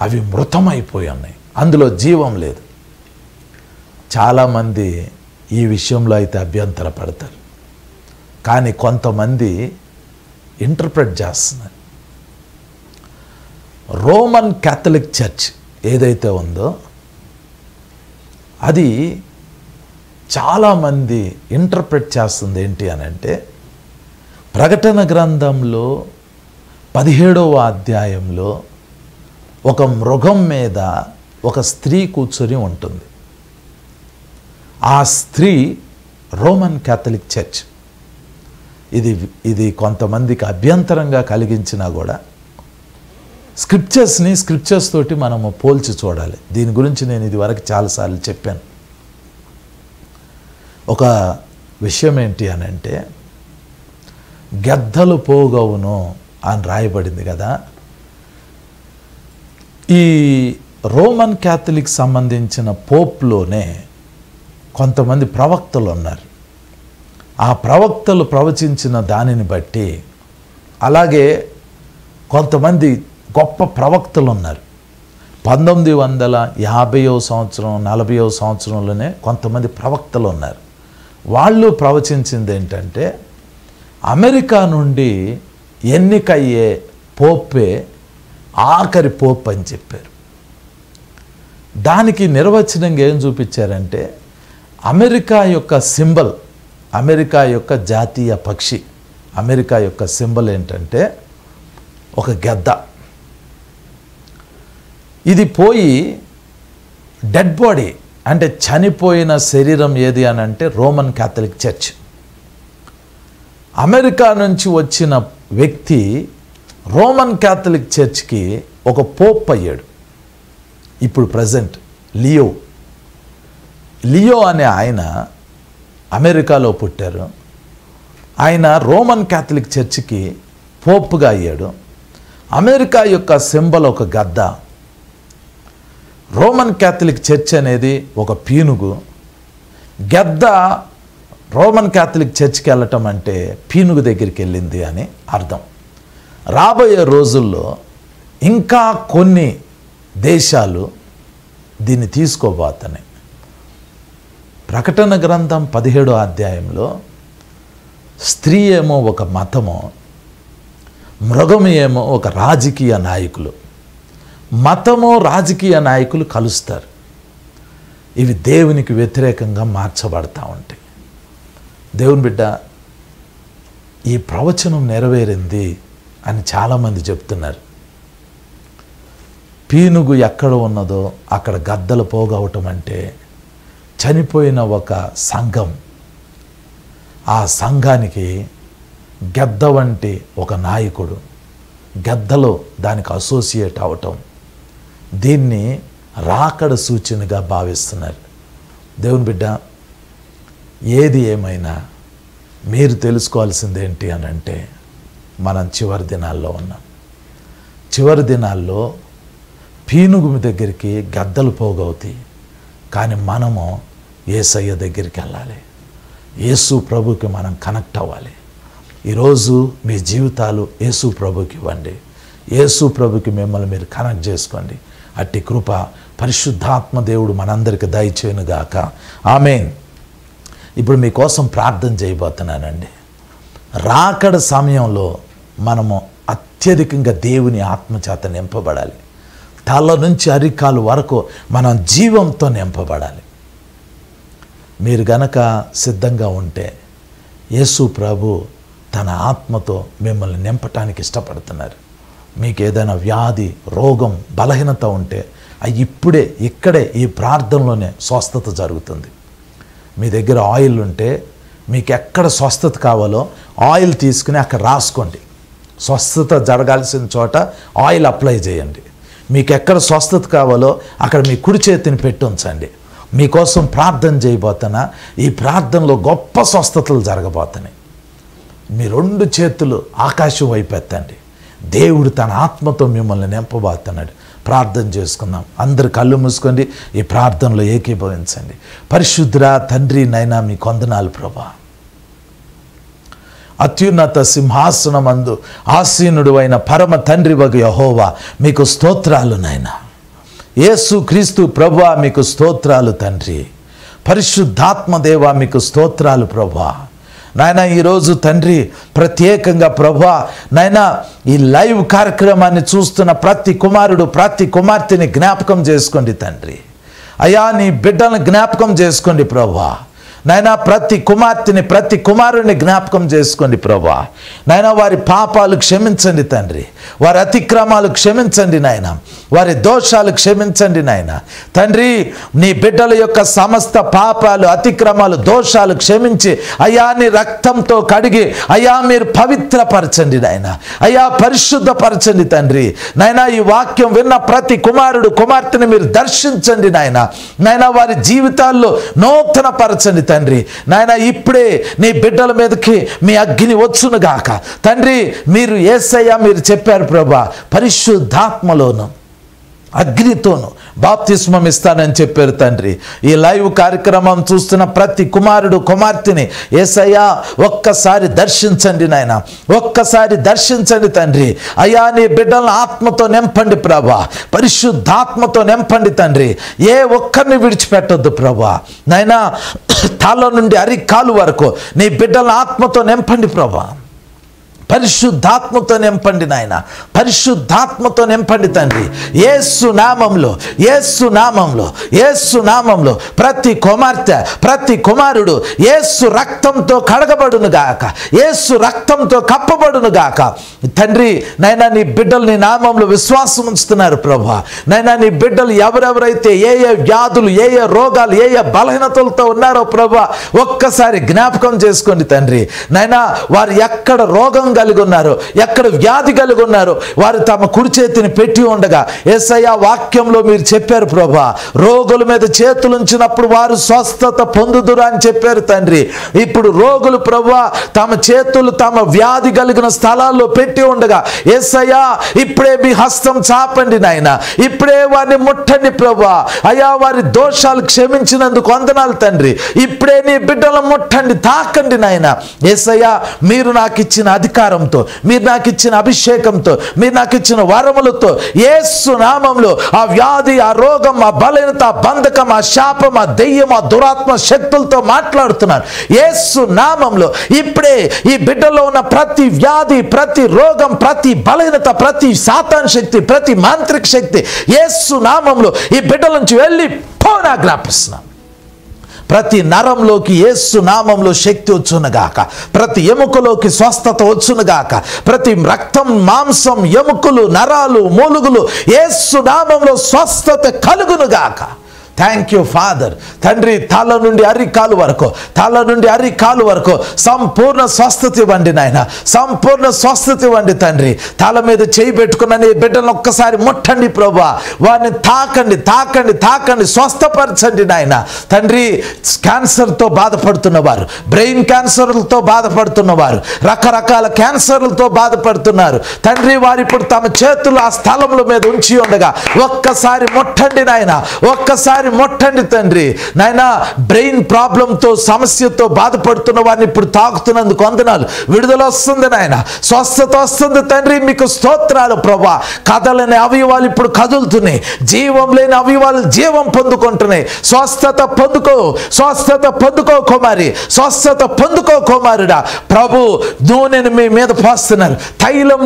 అవి మృతమైపోయి ఉన్నాయి, అందులో జీవం లేదు. చాలామంది ఈ విషయంలో అయితే అభ్యంతరపడతారు, కానీ కొంతమంది ఇంటర్ప్రెట్ చేస్తున్నారు. రోమన్ క్యాథలిక్ చర్చ్ ఏదైతే ఉందో అది చాలామంది ఇంటర్ప్రెట్ చేస్తుంది ఏంటి అని అంటే, ప్రకటన గ్రంథంలో 17వ అధ్యాయంలో ఒక మృగం మీద ఒక స్త్రీ కూర్చొని ఉంటుంది. ఆ స్త్రీ రోమన్ క్యాథలిక్ చర్చ్. ఇది కొంతమందికి అభ్యంతరంగా కలిగించినా కూడా స్క్రిప్చర్స్ తోటి మనము పోల్చి చూడాలి. దీని గురించి నేను ఇదివరకు చాలాసార్లు చెప్పాను. ఒక విషయం ఏంటి అని అంటే, గెద్దలు పోగవును అని రాయబడింది కదా. ఈ రోమన్ క్యాథలిక్ సంబంధించిన పోప్లోనే కొంతమంది ప్రవక్తలు ఉన్నారు. ఆ ప్రవక్తలు ప్రవచించిన దానిని బట్టి, అలాగే కొంతమంది గొప్ప ప్రవక్తలు ఉన్నారు. 1950వ సంవత్సరం 40వ సంవత్సరంలోనే కొంతమంది ప్రవక్తలు ఉన్నారు. వాళ్ళు ప్రవచించింది ఏంటంటే, అమెరికా నుండి ఎన్నికయ్యే పోపే ఆఖరి పోప్ అని చెప్పారు. దానికి నిర్వచనంగా ఏం చూపించారంటే, అమెరికా యొక్క సింబల్, అమెరికా యొక్క జాతీయ పక్షి, అమెరికా యొక్క సింబల్ ఏంటంటే ఒక గద్ద. ఇది పోయి డెడ్ బాడీ అంటే చనిపోయిన శరీరం ఏది అని అంటే రోమన్ క్యాథలిక్ చర్చ్. అమెరికా నుంచి వచ్చిన వ్యక్తి రోమన్ క్యాథలిక్ చర్చ్కి ఒక పోప్ అయ్యాడు. ఇప్పుడు ప్రజెంట్ లియో అనే ఆయన అమెరికాలో పుట్టారు. ఆయన రోమన్ క్యాథలిక్ చర్చికి పోప్గా అయ్యాడు. అమెరికా యొక్క సింబల్ ఒక గద్ద. రోమన్ క్యాథలిక్ చర్చ్ అనేది ఒక పీనుగు. గద్ద రోమన్ క్యాథలిక్ చర్చ్కి వెళ్ళటం అంటే పీనుగు దగ్గరికి వెళ్ళింది అని అర్థం. రాబోయే రోజుల్లో ఇంకా కొన్ని దేశాలు దీన్ని తీసుకోబోతున్నాయి. ప్రకటన గ్రంథం 17వ అధ్యాయంలో స్త్రీ ఏమో ఒక మతము, మృగం ఏమో ఒక రాజకీయ నాయకులు. మతము రాజకీయ నాయకులు కలుస్తారు. ఇవి దేవునికి వ్యతిరేకంగా మార్చబడతా ఉంటాయి. దేవుని బిడ్డ, ఈ ప్రవచనం నెరవేరింది అని చాలామంది చెప్తున్నారు. పీనుగు ఎక్కడ ఉన్నదో అక్కడ గద్దలు పోగవటం అంటే చనిపోయిన ఒక సంఘం, ఆ సంఘానికి గద్ద వంటి ఒక నాయకుడు, గద్దలో దానికి అసోసియేట్ అవటం, దీన్ని రాకడ సూచనగా భావిస్తున్నారు. దేవుని బిడ్డ, ఏది ఏమైనా మీరు తెలుసుకోవాల్సింది ఏంటి అని అంటే, మనం చివరి దినాల్లో ఉన్నాం. చివరి దినాల్లో పీనుగు దగ్గరికి గద్దలు పోగవుతాయి, కానీ మనము యేసయ్య దగ్గరికి వెళ్ళాలి. యేసు ప్రభుకి మనం కనెక్ట్ అవ్వాలి. ఈరోజు మీ జీవితాలు యేసు ప్రభుకి ఇవ్వండి. యేసు ప్రభుకి మిమ్మల్ని మీరు కనెక్ట్ చేసుకోండి. అట్టి కృప పరిశుద్ధాత్మ దేవుడు మనందరికీ దయచేయునుగాక. ఆమేన్. ఇప్పుడు మీకోసం ప్రార్థన చేయబోతున్నానండి. రాకడ సమయంలో మనము అత్యధికంగా దేవుని ఆత్మచేత నింపబడాలి. తల నుంచి అరికాలు వరకు మనం జీవంతో నింపబడాలి. మీరు గనక సిద్ధంగా ఉంటే యేసు ప్రభు తన ఆత్మతో మిమ్మల్ని నింపటానికి ఇష్టపడుతున్నారు. మీకు ఏదైనా వ్యాధి, రోగం, బలహీనత ఉంటే అవి ఇక్కడే ఈ ప్రార్థనలోనే స్వస్థత జరుగుతుంది. మీ దగ్గర ఆయిల్ ఉంటే మీకు ఎక్కడ స్వస్థత కావాలో ఆయిల్ తీసుకుని అక్కడ రాసుకోండి. స్వస్థత జరగాల్సిన చోట ఆయిల్ అప్లై చేయండి. మీకు ఎక్కడ స్వస్థత కావాలో అక్కడ మీ కుడి చేతిని పెట్టి ఉంచండి. మీకోసం ప్రార్థన చేయబోతున్నా. ఈ ప్రార్థనలో గొప్ప స్వస్థతలు జరగబోతున్నాయి. మీ 2 చేతులు ఆకాశం వైపు ఎత్తండి. దేవుడు తన ఆత్మతో మిమ్మల్ని నింపబోతున్నాడు. ప్రార్థన చేసుకుందాం. అందరు కళ్ళు మూసుకోండి. ఈ ప్రార్థనలో ఏకీభవించండి. పరిశుద్ధుడా తండ్రి, నైనా మీకు వందనాలు ప్రభా. అత్యున్నత సింహాసనమందు ఆసీనుడు అయిన పరమ తండ్రి వగు యెహోవా మీకు స్తోత్రాలు నాయనా. యేసు క్రీస్తు ప్రభువా మీకు స్తోత్రాలు తండ్రి. పరిశుద్ధాత్మ దేవా మీకు స్తోత్రాలు ప్రభువా. నాయన ఈరోజు తండ్రి ప్రత్యేకంగా ప్రభువా నాయన ఈ లైవ్ కార్యక్రమాన్ని చూస్తున్న ప్రతి కుమారుడు, ప్రతి కుమార్తెని జ్ఞాపకం చేసుకోండి తండ్రి. అయ్యా నీ బిడ్డలను జ్ఞాపకం చేసుకోండి ప్రభువా. నాయన ప్రతి కుమార్తెని, ప్రతి కుమారుని జ్ఞాపకం చేసుకోండి ప్రభువా. నాయన వారి పాపాలు క్షమించండి తండ్రి. వారి అతిక్రమాలు క్షమించండి నాయన. వారి దోషాలు క్షమించండి నాయన. తండ్రి నీ బిడ్డల యొక్క సమస్త పాపాలు, అతిక్రమాలు, దోషాలు క్షమించి అయ్యా నీ రక్తంతో కడిగి అయ్యా మీరు పవిత్రపరచండి నాయన. అయ్యా పరిశుద్ధపరచండి తండ్రి. నాయన ఈ వాక్యం విన్న ప్రతి కుమారుడు, కుమార్తెని మీరు దర్శించండి నాయన. నాయన వారి జీవితాల్లో నూతన పరచండి తండ్రి. నాయన ఇప్పుడే నీ బిడ్డల మీదకి మీ అగ్ని వచ్చునుగాక తండ్రి. మీరు యేసయ్య మీరు చెప్పారు ప్రభా, పరిశుద్ధాత్మలోను అగ్నితోను బాప్తిస్మం ఇస్తానని చెప్పారు తండ్రి. ఈ లైవ్ కార్యక్రమం చూస్తున్న ప్రతి కుమారుడు, కుమార్తెని యేసయ్యా ఒక్కసారి దర్శించండి నాయన. ఒక్కసారి దర్శించండి తండ్రి. అయ్యా నీ బిడ్డలను ఆత్మతో నింపండి ప్రభా. పరిశుద్ధాత్మతో నింపండి తండ్రి. ఏ ఒక్కరిని విడిచిపెట్టొద్దు ప్రభా. నాయనా తల నుండి అరికాలు వరకు నీ బిడ్డలను ఆత్మతో నింపండి ప్రభా. పరిశుద్ధాత్మతో నింపండి నాయన. పరిశుద్ధాత్మతో నింపండి తండ్రి. యేసు నామంలో, యేసు నామంలో, యేసు నామంలో ప్రతి కుమార్తె, ప్రతి కుమారుడు యేసు రక్తంతో కడగబడును గాక. యేసు రక్తంతో కప్పబడును గాక తండ్రి. నైనా నీ బిడ్డలు నీ నామంలో విశ్వాసం ఉంచుతున్నారు ప్రభా. నైనా నీ బిడ్డలు ఎవరెవరైతే ఏ ఏ వ్యాధులు, ఏ ఏ రోగాలు, ఏ ఏ బలహీనతలతో ఉన్నారో ప్రభా ఒక్కసారి జ్ఞాపకం చేసుకోండి తండ్రి. నైనా వారు ఎక్కడ రోగం కలిగి ఉన్నారు, ఎక్కడ వ్యాధి కలిగి ఉన్నారు, వారు తమ కుడి చేతిని పెట్టి ఉండగా యేసయ్య వాక్యంలో మీరు చెప్పారు ప్రభా, రోగుల మీద చేతులు ఉంచినప్పుడు వారు స్వస్థత పొందుదురు అని చెప్పారు తండ్రి. ఇప్పుడు రోగులు ప్రభా తమ చేతులు తమ వ్యాధి కలిగిన స్థలాల్లో పెట్టి ఉండగా యేసయ్య ఇప్పుడే మీ హస్తం చాపండి నాయన. ఇప్పుడే వారిని ముట్టండి ప్రభా. అయ్యా వారి దోషాలు క్షమించినందుకు వందనాలు తండ్రి. ఇప్పుడే నీ బిడ్డలను ముట్టండి, తాకండి నాయన. యేసయ్య మీరు నాకు ఇచ్చిన అధికారంతో, మీరు నాకు ఇచ్చిన అభిషేకంతో, మీరు నాకు ఇచ్చిన వరములతో యేసు నామంలో ఆ వ్యాధి, ఆ రోగం, ఆ బలహీనత, ఆ బంధకం, ఆ శాపం, ఆ దెయ్యం, ఆ దురాత్మ శక్తులతో మాట్లాడుతున్నాను యేసు నామంలో. ఇప్పుడే ఈ బిడ్డలో ఉన్న ప్రతి వ్యాధి, ప్రతి రోగం, ప్రతి బలహీనత, ప్రతి సాతాన్ శక్తి, ప్రతి మాంత్రిక శక్తి యేసు నామంలో ఈ బిడ్డల నుంచి వెళ్ళి పోనా జ్ఞాపిస్తున్నాను. ప్రతి నరంలోకి యేసు నామంలో శక్తి వచ్చునుగాక. ప్రతి ఎముకలోకి స్వస్థత వచ్చునుగాక. ప్రతి రక్తం, మాంసం, ఎముకలు, నరాలు, మూలుగులు యేసు నామంలో స్వస్థత కలుగునుగాక. Thank you father. తండ్రి తల నుండి అరికాలు వరకు, తల నుండి అరికాలు వరకు సంపూర్ణ స్వస్థత ఇవ్వండి నాయన. సంపూర్ణ స్వస్థత ఇవ్వండి తండ్రి. తల మీద చేయి పెట్టుకున్న నీ బిడ్డలను ఒక్కసారి ముట్టండి ప్రభా. వారిని తాకండి, తాకండి, తాకండి, స్వస్థపరచండి నాయన. తండ్రి క్యాన్సర్తో బాధపడుతున్నవారు, బ్రెయిన్ క్యాన్సర్లతో బాధపడుతున్నవారు, రకరకాల క్యాన్సర్లతో బాధపడుతున్నారు తండ్రి. వారు ఇప్పుడు తమ చేతులు ఆ స్థలముల మీద ఉంచి ఉండగా ఒక్కసారి ముట్టండి నాయన. ఒక్కసారి ఒకసారి ముట్టండి తండ్రి. నాయన బ్రెయిన్ ప్రాబ్లంతో సమస్యతో బాధపడుతున్న వారిని ఇప్పుడు తాకుతున్నందుకు వందనాలు. విడుదల వస్తుంది నాయన, స్వస్థత వస్తుంది తండ్రి. మీకు స్తోత్రాలు ప్రభా. కదలని అవయవాలు ఇప్పుడు కదులుతున్నాయి, జీవం లేని అవయవాలు జీవం పొందుకుంటున్నాయి. స్వస్థత పొందుకో, స్వస్థత పొందుకో కుమారి, స్వస్థత పొందుకో కుమారుడా. ప్రభు నూనెను మీ మీద పోస్తున్నారు, తైలం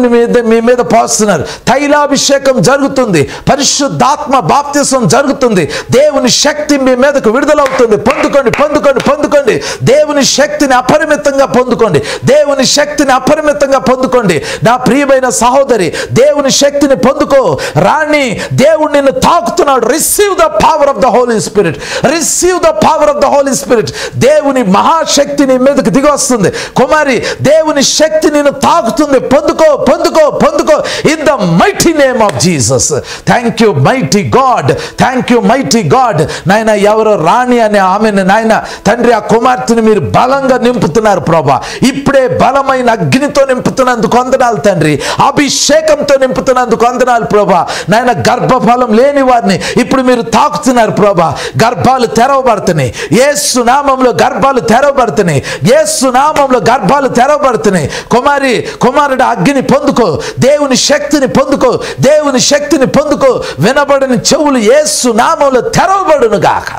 మీ మీద పోస్తున్నారు. తైలాభిషేకం జరుగుతుంది, పరిశుద్ధాత్మ బాప్తిసం జరుగుతుంది. దేవుని శక్తి మీ మీదకు విడుదలవుతుంది. పొందుకోండి, పొందుకోండి, పొందుకోండి. దేవుని శక్తిని అపరిమితంగా పొందుకోండి, దేవుని శక్తిని అపరిమితంగా పొందుకోండి. నా ప్రియమైన సహోదరి, దేవుని శక్తిని పొందుకో. రాణి, దేవుడు నిన్ను తాకుతున్నాడు. Receive the power of the holy spirit, receive the power of the holy spirit. దేవుని మహాశక్తి నీ మీదకి దిగి వస్తుంది. కుమారి, దేవుని శక్తి నిన్ను తాకుతుంది. పొందుకో, పొందుకో, పొందుకో. In the mighty name of Jesus. Thank you mighty God, thank you mighty God. నాయన, ఎవరో రాణి అనే ఆమెను నాయన తండ్రి, ఆ కుమార్తెని మీరు బలంగా నింపుతున్నారు ప్రభా. ఇప్పుడే బలమైన అగ్నితో నింపుతున్నందుకు వందనాలు తండ్రి. అభిషేకంతో నింపుతున్నందుకు వందనాలు ప్రభా. నాయన, గర్భఫలం లేని వారిని ఇప్పుడు మీరు తాకుతున్నారు ప్రభా. గర్భాలు తెరవబడుతున్నాయి యేసు నామములో, గర్భాలు తెరవబడుతున్నాయి యేసు నామములో, గర్భాలు తెరవబడుతున్నాయి. కుమారి, కుమారుడు అగ్ని పొందుకో, దేవుని శక్తిని పొందుకో, దేవుని శక్తిని పొందుకో. వినబడని చెవులు యేసు నామములో తెరవబడును గాక.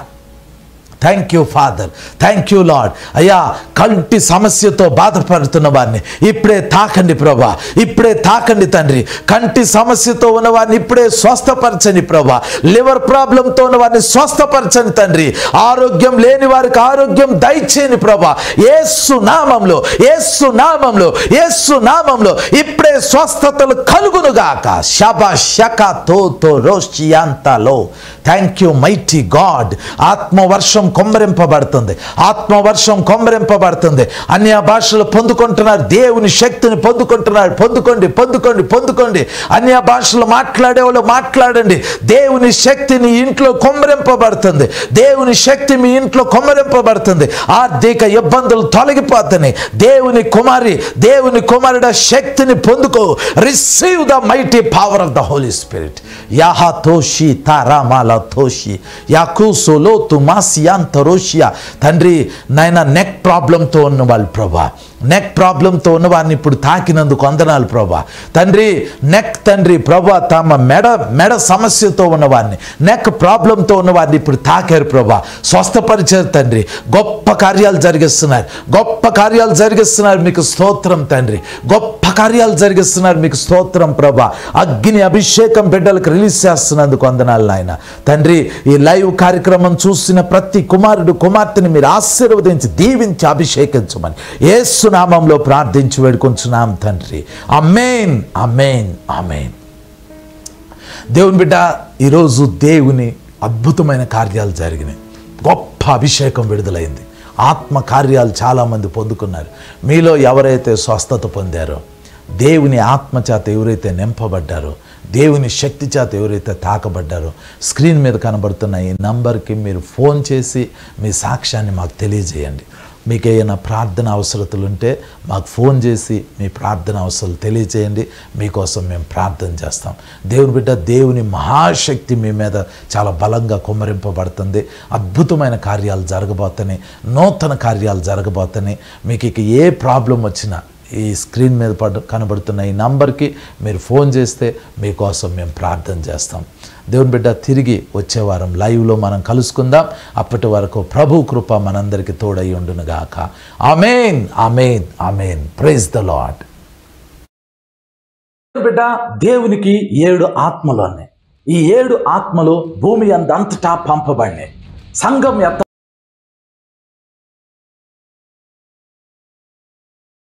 Thank you father, thank you lord. అయ్యా, కంటి సమస్యతో బాధపడుతున్న వారిని ఇప్పుడే తాకండి ప్రభా, ఇప్పుడే తాకండి తండ్రి. కంటి సమస్యతో ఉన్న వారిని ఇప్పుడే స్వస్థపరచండి ప్రభా. లివర్ ప్రాబ్లంతో ఉన్న వారిని స్వస్థపరచండి తండ్రి. ఆరోగ్యం లేని వారికి ఆరోగ్యం దయచేయండి ప్రభా. యేసు నామంలో, యేసు నామంలో, యేసు నామంలో ఇప్పుడే స్వస్థతలు కలుగునుగాక. శబా శకా తో రోషియాంతలో. Thank you mighty God. ఆత్మవర్షం కొమ్మరింపబడుతుంది, ఆత్మవర్షం కొమ్మరింపబడుతుంది. అన్య భాషలు పొందుకుంటున్నారు, దేవుని శక్తిని పొందుకుంటున్నారు. పొందుకోండి, పొందుకోండి, పొందుకోండి. అన్య భాషలు మాట్లాడేవాళ్ళు మాట్లాడండి. దేవుని శక్తి నీ ఇంట్లో కొమ్మరింపబడుతుంది, దేవుని శక్తి మీ ఇంట్లో కొమ్మరింపబడుతుంది. ఆర్థిక ఇబ్బందులు తొలగిపోతున్నాయి. దేవుని కుమారి, దేవుని కుమారుడ శక్తిని పొందుకో. Receive the mighty power of the holy spirit. యాహా తోషి తారామాల తోషి యాకూసోలో తుమాసియాన్ తరోషియా. తండ్రి నాయన, నెక్ ప్రాబ్లంతో ఉన్న వాళ్ళు ప్రభా, నెక్ ప్రాబ్లంతో ఉన్న వారిని ఇప్పుడు తాకినందుకు వందనాలు ప్రభా. తండ్రి, నెక్ తండ్రి ప్రభా, తమ మెడ సమస్యతో ఉన్నవారిని, నెక్ ప్రాబ్లంతో ఉన్న వారిని ఇప్పుడు తాకారు ప్రభా. స్వస్థపరిచారు తండ్రి. గొప్ప కార్యాలు జరిగిస్తున్నారు, గొప్ప కార్యాలు జరిగిస్తున్నారు. మీకు స్తోత్రం తండ్రి. గొప్ప కార్యాలు జరిగిస్తున్నారు. మీకు స్తోత్రం ప్రభా. అగ్ని అభిషేకం బిడ్డలకు రిలీజ్ చేస్తున్నందుకు వందనాలు నాయన. తండ్రి, ఈ లైవ్ కార్యక్రమం చూసిన ప్రతి కుమారుడు కుమార్తెని మీరు ఆశీర్వదించి దీవించి అభిషేకించమని యేసు నామంలో ప్రార్థించి వేడుకొంచున్నాం తండ్రి. ఆమేన్, ఆమేన్, ఆమేన్. దేవుని బిడ్డ, ఈరోజు దేవుని అద్భుతమైన కార్యాలు జరిగినాయి. గొప్ప అభిషేకం విడుదలైంది. ఆత్మ కార్యాలు చాలామంది పొందుకున్నారు. మీలో ఎవరైతే స్వస్థత పొందారో, దేవుని ఆత్మ చేత ఎవరైతే నింపబడ్డారో, దేవుని శక్తి చేత ఎవరైతే తాకబడ్డారో, స్క్రీన్ మీద కనబడుతున్న ఈ నంబర్కి మీరు ఫోన్ చేసి మీ సాక్ష్యాన్ని మాకు తెలియజేయండి. మీకు ఏమైనా ప్రార్థన అవసరతలు ఉంటే మాకు ఫోన్ చేసి మీ ప్రార్థన అవసరాలు తెలియజేయండి. మీకోసం మేము ప్రార్థన చేస్తాం. దేవుని బిడ్డ, దేవుని మహాశక్తి మీ మీద చాలా బలంగా కుమ్మరింపబడుతుంది. అద్భుతమైన కార్యాలు జరగబోతున్నాయి, నూతన కార్యాలు జరగబోతున్నాయి. మీకు ఇక ఏ ప్రాబ్లం వచ్చినా ఈ స్క్రీన్ మీద కనబడుతున్న ఈ నంబర్కి మీరు ఫోన్ చేస్తే మీకోసం మేము ప్రార్థన చేస్తాం. దేవుని బిడ్డ, తిరిగి వచ్చే వారం లైవ్లో మనం కలుసుకుందాం. అప్పటి వరకు ప్రభు కృప మనందరికీ తోడై ఉండునుగాక. Amen, amen, amen. Praise the lord. బిడ్డ, దేవునికి 7 ఆత్మలు ఉన్నాయి. ఈ 7 ఆత్మలు భూమి అంతటా పంపబడినాయి. సంఘం